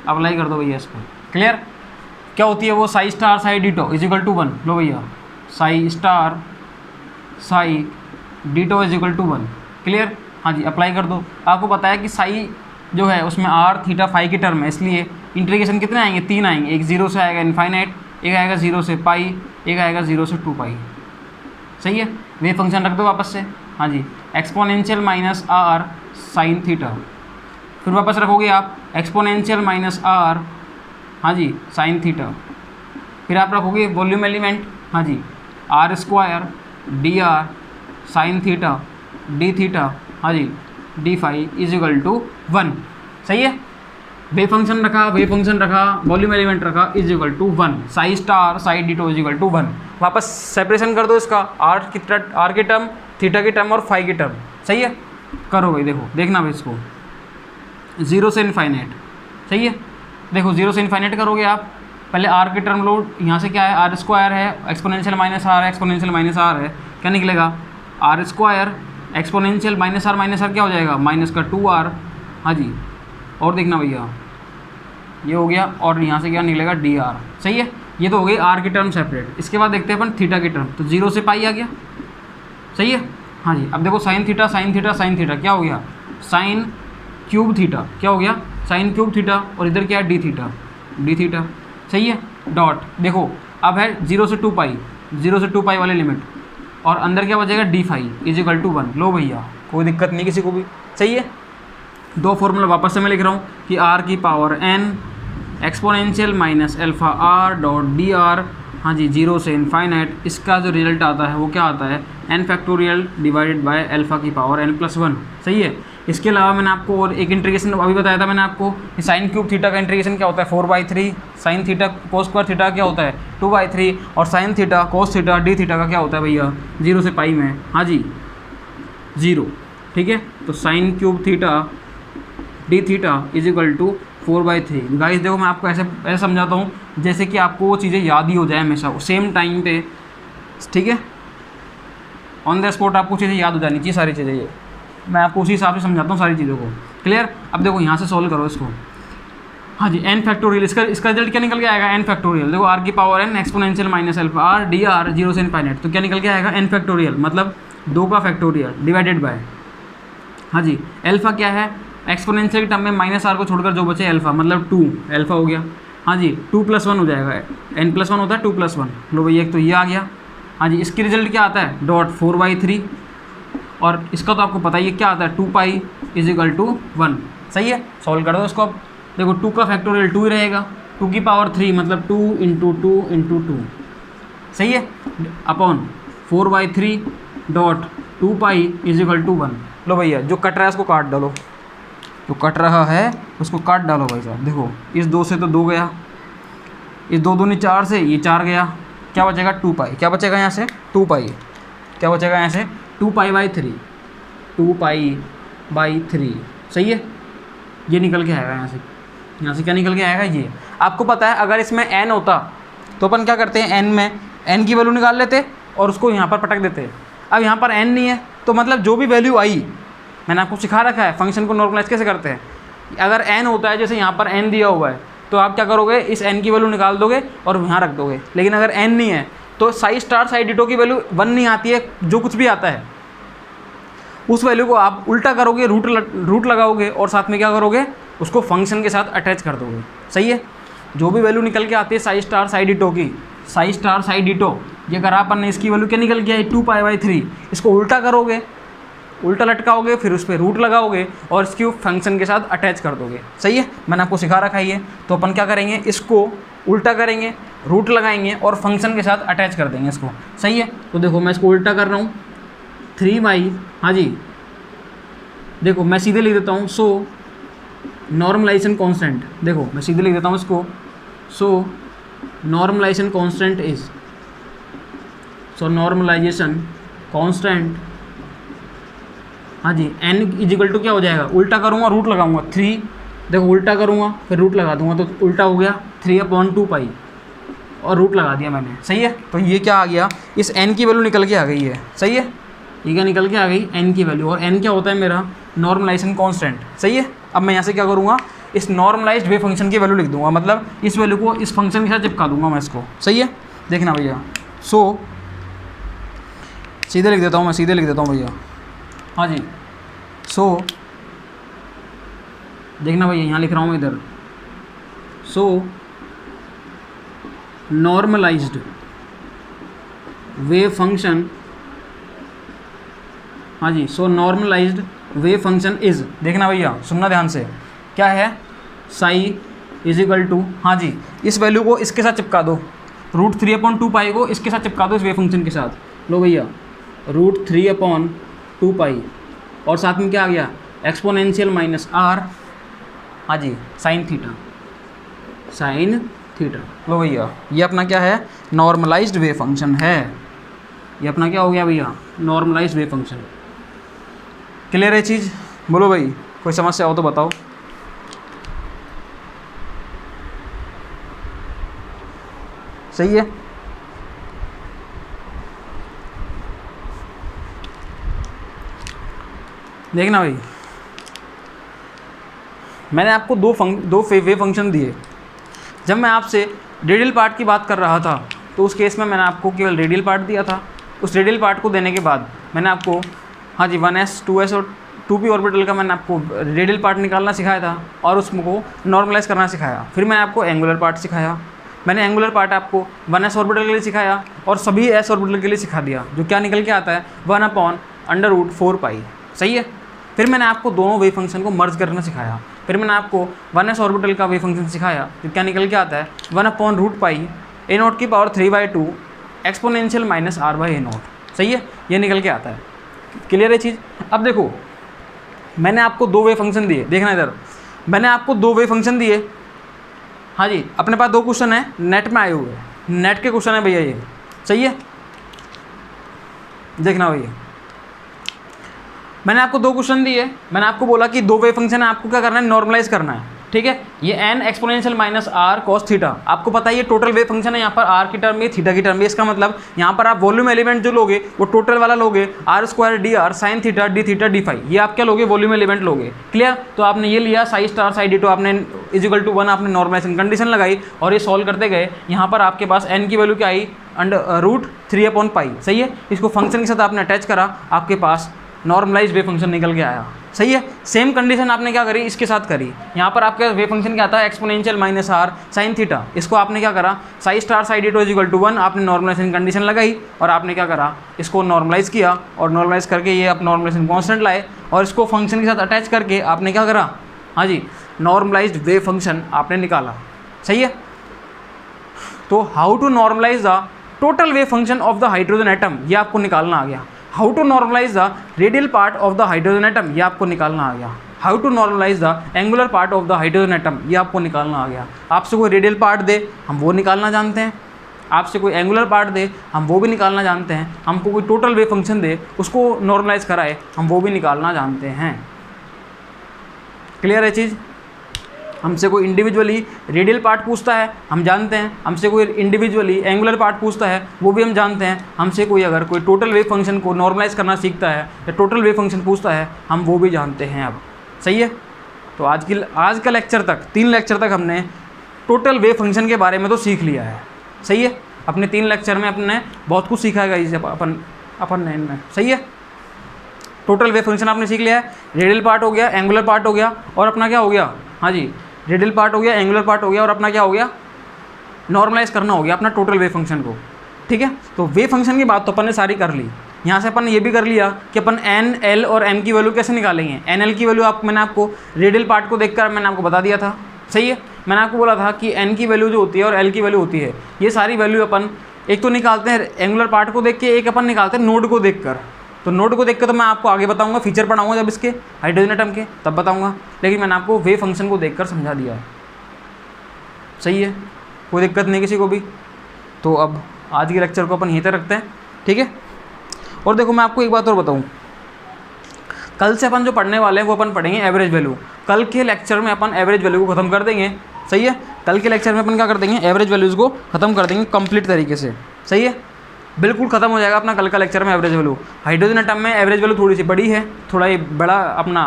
apply कर दो भैया इस पर, क्लियर? क्या होती है वो, psi star psi d tau is equal to 1, लो भैया psi star psi d tau is equal to 1, clear? हाँ जी, अप्लाई कर दो। आपको पता है कि साई जो है उसमें आर थीटा फाई की टर्म है, इसलिए इंटीग्रेशन कितने आएंगे, 3 आएंगे, एक 0 से आएगा इनफाइनाइट, एक आएगा 0 से पाई, एक आएगा 0 से 2 पाई, सही है? वेव फंक्शन रख दो वापस से, हाँ जी, exponential minus r sine theta, फिर वापस रखोगे आप एक्सपोनेंशियल माइनस आर, हाँ जी, साइन थीटा, फिर आप रखोगे वॉल्यूम एलिमेंट, हाँ जी, r square d r sine theta d theta, हाँ जी, d phi is equal to 1, सही है? वेव फंक्शन रखा, वॉल्यूम एलिमेंट रखा, is equal to 1, psi star psi d tau is equal to 1। वापस सेपरेशन कर दो इसका, आर की टर्म, थीटा की टर्म और फाई की टर्म, सही है? करो भाई, देखो देखना भाई इसको, 0 से इनफाइनाइट, सही है? देखो 0 से इनफाइनाइट करोगे आप, पहले आर की टर्म लो, यहाँ से क्या है, आर स्क्वायर है, एक्सपोनेंशियल माइनस आर है, एक्सपोनेंशियल माइनस आर है, क्या निकलेगा, r square exponential minus r क्या हो जाएगा, माइनस का 2r, हाँ जी, और देखना भैया ये हो गया, और यहाँ से क्या निकलेगा dr, सही है? ये तो हो गई आर की टर्म सेपरेट। इसके बाद देखते हैं अपन थीटा की टर्म, तो 0 से पाई आ गया, सही है? हाँ जी, अब देखो साइन थीटा क्या हो गया, साइन क्यूब थीटा, क्या हो गया, साइन क्यूब थीटा, और इधर क्या है डी थीटा, सही है? डॉट, देखो अब है 0 से 2 पाई वाले लिमिट, और अंदर क्या बचेगा, d phi is equal to 1। लो भैया कोई दिक्कत नहीं किसी को भी, सही है? दो फॉर्मूला वापस से मैं लिख रहा हूँ कि आर की power n exponential minus alpha R dot D R, हाँ जी, 0 से इनफाइनाइट, इसका जो रिजल्ट आता है वो क्या आता है, n factorial divided by alpha की पावर n+1, सही है? इसके अलावा मैंने आपको और एक इंटीग्रेशन अभी बताया था मैंने आपको कि साइन क्यूब थीटा का इंटीग्रेशन क्या होता है, 4/3, sine theta cos square theta क्या होता है 2/3, और sine theta cos theta d theta का क्या होता है भैया 0 से पाई में, हाँ जी 0, ठीक है? तो sine cube theta d theta is equal to 4/3। Guys देखो मैं आपको ऐसे ऐसे समझाता हूँ जैसे कि आपको वो चीज़ें याद ही हो जाए हमेशा सेम टाइम पे, ठीक है, ऑन द स्पॉट आपको चीज़ें याद हो जानी चाहिए सारी चीज़ें। ये मैं आपको उसी हिसाब से समझाता हूँ सारी चीज़ों को। क्लियर? अब देखो यहाँ से सॉल्व करो इसको। हाँ जी, n फैक्टोरियल, इसका रिजल्ट क्या निकल के आएगा? n factorial. देखो r की power n exponential minus alpha r dr 0 से इनफाइनाइट, तो क्या निकल के आएगा? n फैक्टोरियल, मतलब 2 का फैक्टोरियल डिवाइडेड बाय, हाँ जी, अल्फा क्या है? एक्सपोनेंशियल के टर्म में माइनस आर को छोड़कर जो बचे अल्फा, मतलब 2 अल्फा हो गया। हाँ जी, 2+1 हो जाएगा, n+1 होता है 2+1। लो भैया एक तो ये आ गया। हाँ जी, इसकी रिजल्ट क्या आता है? डॉट 4/3, और इसका तो आपको पता ही है क्या आता है? 2π = 1। सही है, सॉल्व कर दो इसको। अब देखो 2 का फैक्टोरियल 2 ही रहेगा, 2 की पावर 3 मतलब 2 × 2 × 2, सही है, अपॉन 4/3 डॉट 2π = 1। लो भैया जो कट रहा है उसको काट डालो, जो कट रहा है उसको काट डालो भाई साहब। देखो इस 2 से तो 2 गया, इस 2 दूनी 4 से ये 4 गया, क्या बचेगा? 2π। क्या बचेगा यहाँ से? 2π। क्या बचेगा यहाँ से? 2π/3, 2π/3। सही है, ये निकल के आएगा यहाँ से क्या निकल के आएगा? ये आपको पता है अगर इसमें n होता तो अपन क्या करते हैं, n में n की वैल्यू निकाल लेते और उसको यहाँ पर पटक देते। अब यहाँ पर n नहीं है तो मतलब जो भी वैल्यू आई, मैंने आपको सिखा रखा है फंक्शन को नॉर्मलाइज कैसे करते हैं। अगर n होता है, जैसे यहाँ पर n दिया हुआ है, तो आप क्या करोगे? इस n की वैल्यू निकाल दोगे और यहाँ रख दोगे। लेकिन अगर n नहीं है तो साई स्टार साई डिटो की वैल्यू 1 नहीं आती है, जो कुछ भी आता है उस वैल्यू को आप उल्टा करोगे, रूट लगाओगे और साथ में क्या करोगे? उसको फंक्शन के साथ अटैच कर दोगे। सही है, जो भी वैल्यू निकल के आती है साई स्टार साई डिटो की, साई स्टार साई डिटो, ये करा अपन ने, इसकी वैल्यू क्या निकल के आई? 2π/3। इसको उल्टा करोगे, उल्टा लटकाओगे, फिर उस पर रूट लगाओगे और इसकी फंक्शन के साथ अटैच कर दोगे। सही है, मैंने आपको सिखा रखा है ये। तो अपन क्या करेंगे? इसको उल्टा करेंगे, रूट लगाएंगे और फंक्शन के साथ अटैच कर देंगे इसको। सही है, तो देखो मैं इसको उल्टा कर रहा हूँ, 3y, हाँ जी, देखो मैं सीधे लिख देता हूँ, सो नॉर्मलाइजेशन कांस्टेंट, देखो मैं सीधे लिख देता हूँ इसको, so normalisation constant is, so normalisation constant, हाँ जी, n = क्या हो जाएगा? उल्टा करूँगा, रूट लगाऊंगा 3, देखो उल्टा करूँगा फिर रूट लगा दूंगा तो उल्टा हो गया 3/2π और रूट लगा दिया मैंने। सही है, तो ये क्या आ गया? इस n की वैल्यू निकल के आ गई है। सही है, ये क्या निकल के आ गई? n की वैल्यू, और n क्या होता है मेरा? Normalization constant. सही है, अब मैं यहाँ से क्या करूँगा? इस नॉर्मलाइज्ड वेव फंक्शन की वैल्यू लिख दूंगा, मतलब इस वैल्यू को इस फंक्शन के साथ चिपका दूंगा मैं इसको। सही है, देखना भैया, सो सीधे लिख देता हूँ मैं, सीधे लिख देता हूँ भैया, हाँ जी, सो देखना भैया यहाँ लिख रहा हूँ मैं इधर, सो नॉर्मलाइज्ड वेव फंक्शन, हाँ जी, सो नॉर्मलाइज्ड वेव फंक्शन इज, देखना भैया सुनना ध्यान से, क्या है? साई = हाँ जी, इस वैल्यू को इसके साथ चिपका दो, √3/2π को इसके साथ चिपका दो इस वेव फंक्शन के साथ। लो भैया √3/2π और साथ में क्या आ गया? एक्सपोनेंशियल माइनस r, हाँ जी, साइन थीटा। लो भैया ये अपना क्या है? नॉर्मलाइज्ड वेव फंक्शन है। ये अपना क्या हो गया भैया? Normalised wave function. क्लियर है चीज़? बोलो भाई, कोई समस्या हो तो बताओ। सही है, देखना भाई, मैंने आपको दो वेव फंक्शन दिए। जब मैं आपसे रेडियल पार्ट की बात कर रहा था तो उस केस में मैंने आपको केवल रेडियल पार्ट दिया था। उस रेडियल पार्ट को देने के बाद मैंने आपको, हाँ जी, 1s 2s और 2p ऑर्बिटल का मैंने आपको रेडियल पार्ट निकालना सिखाया था और उसको नॉर्मलाइज करना सिखाया। फिर मैंने आपको एंगुलर पार्ट सिखाया। मैंने एंगुलर पार्ट आपको 1s ऑर्बिटल के लिए सिखाया और सभी s ऑर्बिटल के लिए सिखा दिया, जो क्या निकल के आता है? 1/√4π। सही है, फिर मैंने आपको दोनों वेव फंक्शन को मर्ज करना सिखाया। फिर मैंने आपको 1s ऑर्बिटल का वेव फंक्शन सिखाया, जो क्या निकल के आता है? 1/√π a0/3/2 एक्सपोनेंशियल माइनस r/a0। सही है, ये निकल के आता है। क्लियर है चीज़? अब देखो मैंने आपको दो वेव फंक्शन दिए, देखना इधर, मैंने आपको दो वेव फंक्शन दिए। हाँ जी, अपने पास दो क्वेश्चन है, नेट में आए हुए, नेट के क्वेश्चन है भैया ये। सही है, देखना भैया, मैंने आपको दो क्वेश्चन दिए, मैंने आपको बोला कि दो वेव फंक्शन है, आपको क्या करना है? नॉर्मलाइज करना है। ठीक है। ये n exponential minus r cos theta, आपको पता है ये टोटल वेव फंक्शन है, यहाँ पर r की टर्म में थीटा की टर्म में, इसका मतलब यहाँ पर आप वॉल्यूम एलिमेंट जो लोगे वो टोटल वाला लोगे, r square d r sine theta d theta d phi, ये आप क्या लोगे, वॉल्यूम एलिमेंट लोगे। क्लियर। तो आपने ये लिया psi star psi d tau, आपने इजिकल टू 1 आपने नॉर्मलाइजेशन कंडीशन लगाई और ये सॉल्व करते गए। यहाँ पर आपके पास n की वैल्यू क्या आई, √3/पाई। सही है। इसको फंक्शन के साथ आपने अटैच करा, आपके पास नॉर्मलाइज वेव फंक्शन निकल के आया। सही है। सेम कंडीशन आपने क्या करी, इसके साथ करी। यहाँ पर आपका वेव फंक्शन क्या आता है, exponential minus r sine theta, इसको आपने क्या करा, psi star psi d tau equal to 1 आपने नॉर्मलाइजेशन कंडीशन लगाई और आपने क्या करा, इसको नॉर्मलाइज किया और नॉर्मलाइज करके ये आप नॉर्मलाइजेशन कॉन्स्टेंट लाए और इसको फंक्शन के साथ अटैच करके आपने क्या करा, हाँ जी, नॉर्मलाइज्ड वेव फंक्शन आपने निकाला। सही है। तो how to normalise the total wave function of the hydrogen atom, ये आपको निकालना आ गया। How to normalise the radial part of the hydrogen atom, ये आपको निकालना आ गया। How to normalise the angular part of the hydrogen atom, ये आपको निकालना आ गया। आपसे कोई रेडियल पार्ट दे, हम वो निकालना जानते हैं। आपसे कोई एंगुलर पार्ट दे, हम वो भी निकालना जानते हैं। हमको कोई टोटल वेव फंक्शन दे, उसको नॉर्मलाइज कराए, हम वो भी निकालना जानते हैं। क्लियर है चीज़। हमसे कोई इंडिविजुअली रेडियल पार्ट पूछता है, हम जानते हैं। हमसे कोई इंडिविजुअली एंगुलर पार्ट पूछता है, वो भी हम जानते हैं। हमसे कोई अगर कोई टोटल वेव फंक्शन को नॉर्मलाइज करना सीखता है या टोटल वेव फंक्शन पूछता है, हम वो भी जानते हैं अब। सही है। तो आज का लेक्चर तक, 3 लेक्चर तक हमने टोटल वेव फंक्शन के बारे में तो सीख लिया है। सही है। अपने 3 लेक्चर में अपने बहुत कुछ सीखा है इसे अपन ने इनमें। सही है। टोटल वेव फंक्शन आपने सीख लिया है, रेडियल पार्ट हो गया, एंगुलर पार्ट हो गया और अपना क्या हो गया, हाँ जी, रेडियल पार्ट हो गया, एंगुलर पार्ट हो गया और अपना क्या हो गया, नॉर्मलाइज करना हो गया अपना टोटल वेव फंक्शन को। ठीक है। तो वेव फंक्शन की बात तो अपन ने सारी कर ली। यहाँ से अपन ने ये भी कर लिया कि अपन एन एल और एम की वैल्यू कैसे निकालेंगे। एन एल की वैल्यू मैंने आपको रेडियल पार्ट को देखकर मैंने आपको बता दिया था। सही है। मैंने आपको बोला था कि एन की वैल्यू जो होती है और एल की वैल्यू होती है, ये सारी वैल्यू अपन एक तो निकालते हैं एंगुलर पार्ट को देख के, एक अपन निकालते हैं नोड को देख कर। तो नोड को देख कर तो मैं आपको आगे बताऊंगा, फीचर पढ़ाऊंगा जब इसके हाइड्रोजन एटम के, तब बताऊंगा। लेकिन मैंने आपको वेव फंक्शन को देखकर समझा दिया है। सही है। कोई दिक्कत नहीं किसी को भी। तो अब आज के लेक्चर को अपन यहीं तक रखते हैं। ठीक है। और देखो मैं आपको एक बात और बताऊं, कल से अपन जो पढ़ने वाले हैं वो अपन पढ़ेंगे एवरेज वैल्यू। कल के लेक्चर में अपन एवरेज वैल्यू को ख़त्म कर देंगे। सही है। कल के लेक्चर में अपन क्या कर देंगे, एवरेज वैल्यूज़ को ख़त्म कर देंगे कंप्लीट तरीके से। सही है। बिल्कुल ख़त्म हो जाएगा अपना कल का लेक्चर में एवरेज वैल्यू। हाइड्रोजन एटम में एवरेज वैल्यू थोड़ी सी बड़ी है, थोड़ा ये बड़ा अपना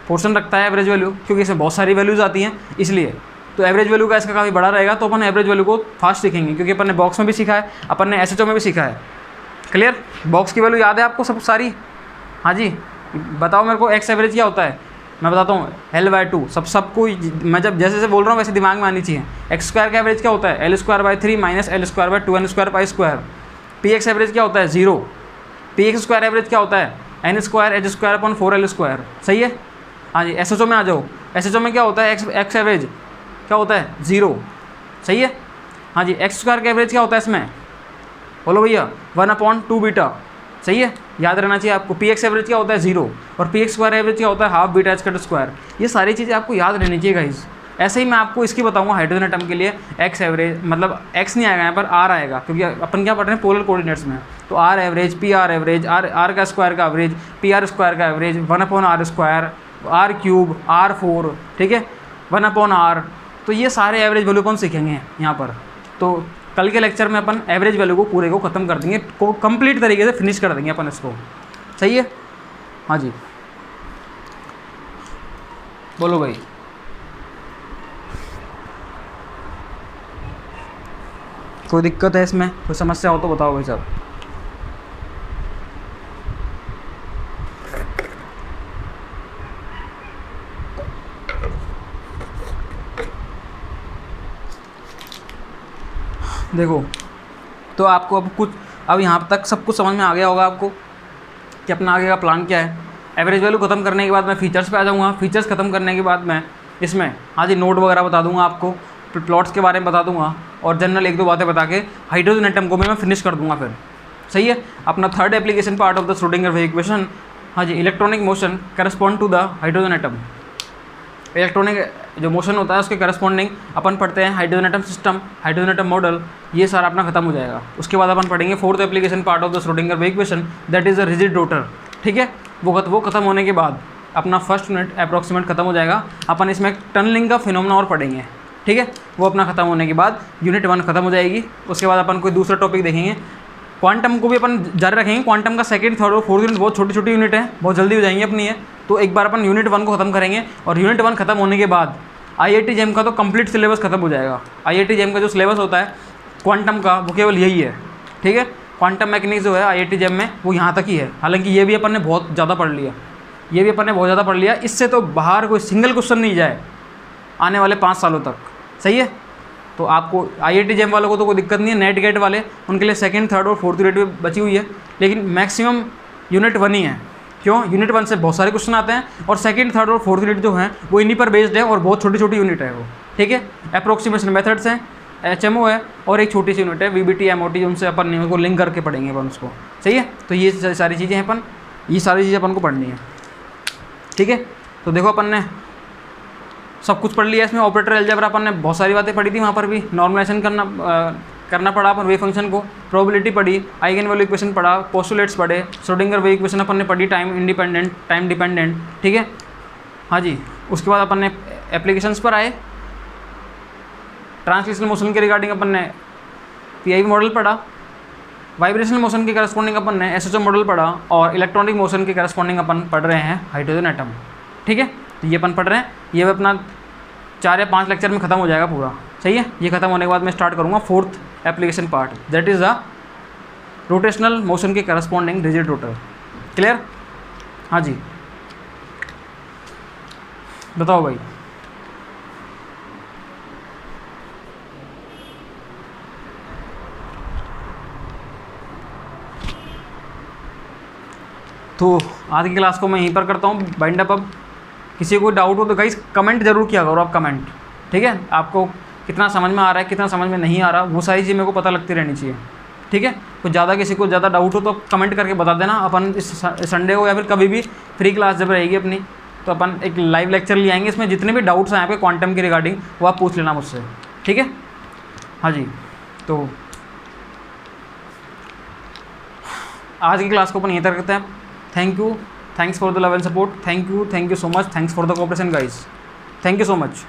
पोर्शन रखता है एवरेज वैल्यू, क्योंकि इसमें बहुत सारी वैल्यूज़ आती हैं इसलिए। तो एवरेज वैल्यू का इसका काफ़ी बड़ा रहेगा। तो अपन एवरेज वैल्यू को फास्ट सीखेंगे, क्योंकि अपन ने बॉक्स में भी सीखा है, अपन ने एसएचओ में भी सीखा है। क्लियर। बॉक्स की वैल्यू याद है आपको सब सारी। हाँ जी। बताओ मेरे को एक्स एवरेज क्या होता है, मैं बताता हूँ, L/2 सबको मैं जब जैसे बोल रहा हूँ वैसे दिमाग में आनी चाहिए। एक्स स्क्वायर का एवरेज क्या होता है, L²/3 - L²/2n² π²। P x average क्या होता है, 0। पी एक्स स्क्वायर एवरेज क्या होता है, n² h²/4l²। सही है। हाँ जी। एसएचओ में आ जाओ। एसएचओ में क्या होता है, एक्स एवरेज क्या होता है, 0। सही है। हाँ जी। एक्स स्क्वायर का एवरेज क्या होता है इसमें, बोलो भैया, 1/2 बीटा। सही है। याद रहना चाहिए आपको। पी एक्स एवरेज क्या होता है, 0 और पी एक्स स्क्वायर एवरेज क्या होता है, ½ बीटा h²²। ये सारी चीज़ें आपको याद रहनी चाहिए गाइस। ऐसे ही मैं आपको इसकी बताऊंगा हाइड्रोजन एटम के लिए एक्स एवरेज, मतलब एक्स नहीं आएगा यहाँ पर, आर आएगा, क्योंकि अपन क्या पढ़ रहे हैं पोलर कोऑर्डिनेट्स में। तो r average, p r average, r का स्क्वायर का एवरेज, पी आर स्क्वायर का एवरेज, 1/r², r³ r4, ठीक है, 1/r। तो ये सारे एवरेज वैल्यू कौन सीखेंगे यहाँ पर। तो कल के लेक्चर में अपन एवरेज वैल्यू को पूरे को ख़त्म कर देंगे, को कंप्लीट तरीके से फिनिश कर देंगे अपन इसको। सही है। हाँ जी। बोलो भाई। कोई दिक्कत है इसमें, कोई समस्या हो तो बताओ भाई साहब। देखो तो आपको अब यहाँ तक सब कुछ समझ में आ गया होगा आपको कि अपना आगे का प्लान क्या है। एवरेज वैल्यू खत्म करने के बाद मैं फीचर्स पे आ जाऊँगा। फीचर्स खत्म करने के बाद मैं इसमें हाँ जी नोट वगैरह बता दूँगा आपको, प्लॉट्स के बारे में बता दूँगा और जनरल 1-2 बातें बता के हाइड्रोजन एटम को मैं फिनिश कर दूँगा फिर। सही है। अपना third application part of the Schrödinger wave equation, हाँ जी, electronic motion correspond to the hydrogen atom. Electronic जो मोशन होता है उसके करस्पॉन्डिंग अपन पढ़ते हैं hydrogen atom system, hydrogen atom model, ये सारा अपना खत्म हो जाएगा। उसके बाद अपन पढ़ेंगे fourth application part of the Schrödinger wave equation, that is a rigid rotor. ठीक है। वो खत्म होने के बाद अपना फर्स्ट यूनिट अप्रॉक्सीमेट खत्म हो जाएगा। अपन इसमें टनलिंग का फिनोमेना और पढ़ेंगे, ठीक है। वो अपना खत्म होने के बाद यूनिट 1 खत्म हो जाएगी। उसके बाद अपन कोई दूसरा टॉपिक देखेंगे। क्वांटम को भी अपन जारी रखेंगे। क्वांटम का सेकंड, थर्ड और फोर्थ यूनिट बहुत छोटी छोटी यूनिट है, बहुत जल्दी हो जाएंगी अपनी है। तो एक बार अपन यूनिट 1 को खत्म करेंगे और यूनिट 1 खत्म होने के बाद IIT JEM का तो कंप्लीट सिलेबस खत्म हो जाएगा। IIT JEM का जो सिलेबस होता है क्वांटम का वो केवल यही है, ठीक है। क्वांटम मैकेनिक्स जो है IIT JEM में वो यहाँ तक ही है। हालांकि ये भी अपन ने बहुत ज़्यादा पढ़ लिया, ये भी अपन ने बहुत ज़्यादा पढ़ लिया। इससे तो बाहर कोई सिंगल क्वेश्चन नहीं जाए आने वाले 5 सालों तक, सही है। तो आपको IIT JEM वालों को तो कोई दिक्कत नहीं है। नेट गेट वाले उनके लिए सेकंड, थर्ड और फोर्थ यूनिट भी बची हुई है, लेकिन मैक्सिमम यूनिट 1 ही है। क्यों? यूनिट 1 से बहुत सारे क्वेश्चन आते हैं और सेकंड, थर्ड और फोर्थ यूनिट जो हैं वो इन्हीं पर बेस्ड है और बहुत छोटी छोटी यूनिट है वो, ठीक है। अप्रोक्सीमेशन मेथड्स हैं, HMO है और एक छोटी सी यूनिट है VBT MOT, उनसे अपन को लिंक करके पढ़ेंगे अपन उसको, सही है। तो ये सारी चीज़ें हैं अपन, ये सारी चीज़ें अपन को पढ़नी है, ठीक है। तो देखो अपन ने सब कुछ पढ़ लिया इसमें। ऑपरेटर अलजेब्रा अपन ने बहुत सारी बातें पढ़ी थी, वहाँ पर भी नॉर्मलाइजेशन करना पड़ा अपन वेव फंक्शन को, प्रोबेबिलिटी पढ़ी, आइगन वैल्यू इक्वेशन पढ़ा, पोस्टुलेट्स पढ़े, श्रोडिंगर वेव इक्वेशन अपन ने पढ़ी, टाइम इंडिपेंडेंट, टाइम डिपेंडेंट, ठीक है। हाँ जी, उसके बाद अपन ने एप्लीकेशंस पर आए। ट्रांसलेशनल मोशन के रिगार्डिंग अपन ने PIV मॉडल पढ़ा, वाइब्रेशनल मोशन के करस्पॉन्डिंग अपन ने SHO मॉडल पढ़ा और इलेक्ट्रॉनिक मोशन के करस्पॉन्डिंग अपन पढ़ रहे हैं हाइड्रोजन एटम, ठीक है। तो ये अपन पढ़ रहे हैं, ये अपना 4 या 5 लेक्चर में ख़त्म हो जाएगा पूरा, सही है। ये खत्म होने के बाद मैं स्टार्ट करूँगा 4th application part, that is the rotational motion के करस्पॉन्डिंग रिजिड रोटर। क्लियर? हाँ जी, बताओ भाई। तो आज की क्लास को मैं यहीं पर करता हूँ बाइंड अप। अब किसी को डाउट हो तो गाइस कमेंट जरूर किया करो आप, कमेंट, ठीक है। आपको कितना समझ में आ रहा है, कितना समझ में नहीं आ रहा, वो सारी चीज़ मेरे को पता लगती रहनी चाहिए, ठीक है। कुछ ज़्यादा किसी को ज़्यादा डाउट हो तो कमेंट करके बता देना। अपन इस संडे को या फिर कभी भी फ्री क्लास जब रहेगी अपनी तो अपन एक लाइव लेक्चर ले आएंगे। इसमें जितने भी डाउट्स हैं आपके क्वांटम के रिगार्डिंग वो आप पूछ लेना मुझसे, ठीक है। हाँ जी, तो आज की क्लास को अपन यहीं तक करते हैं। Thanks for the love and support. Thank you so much. Thanks for the cooperation guys. Thank you so much.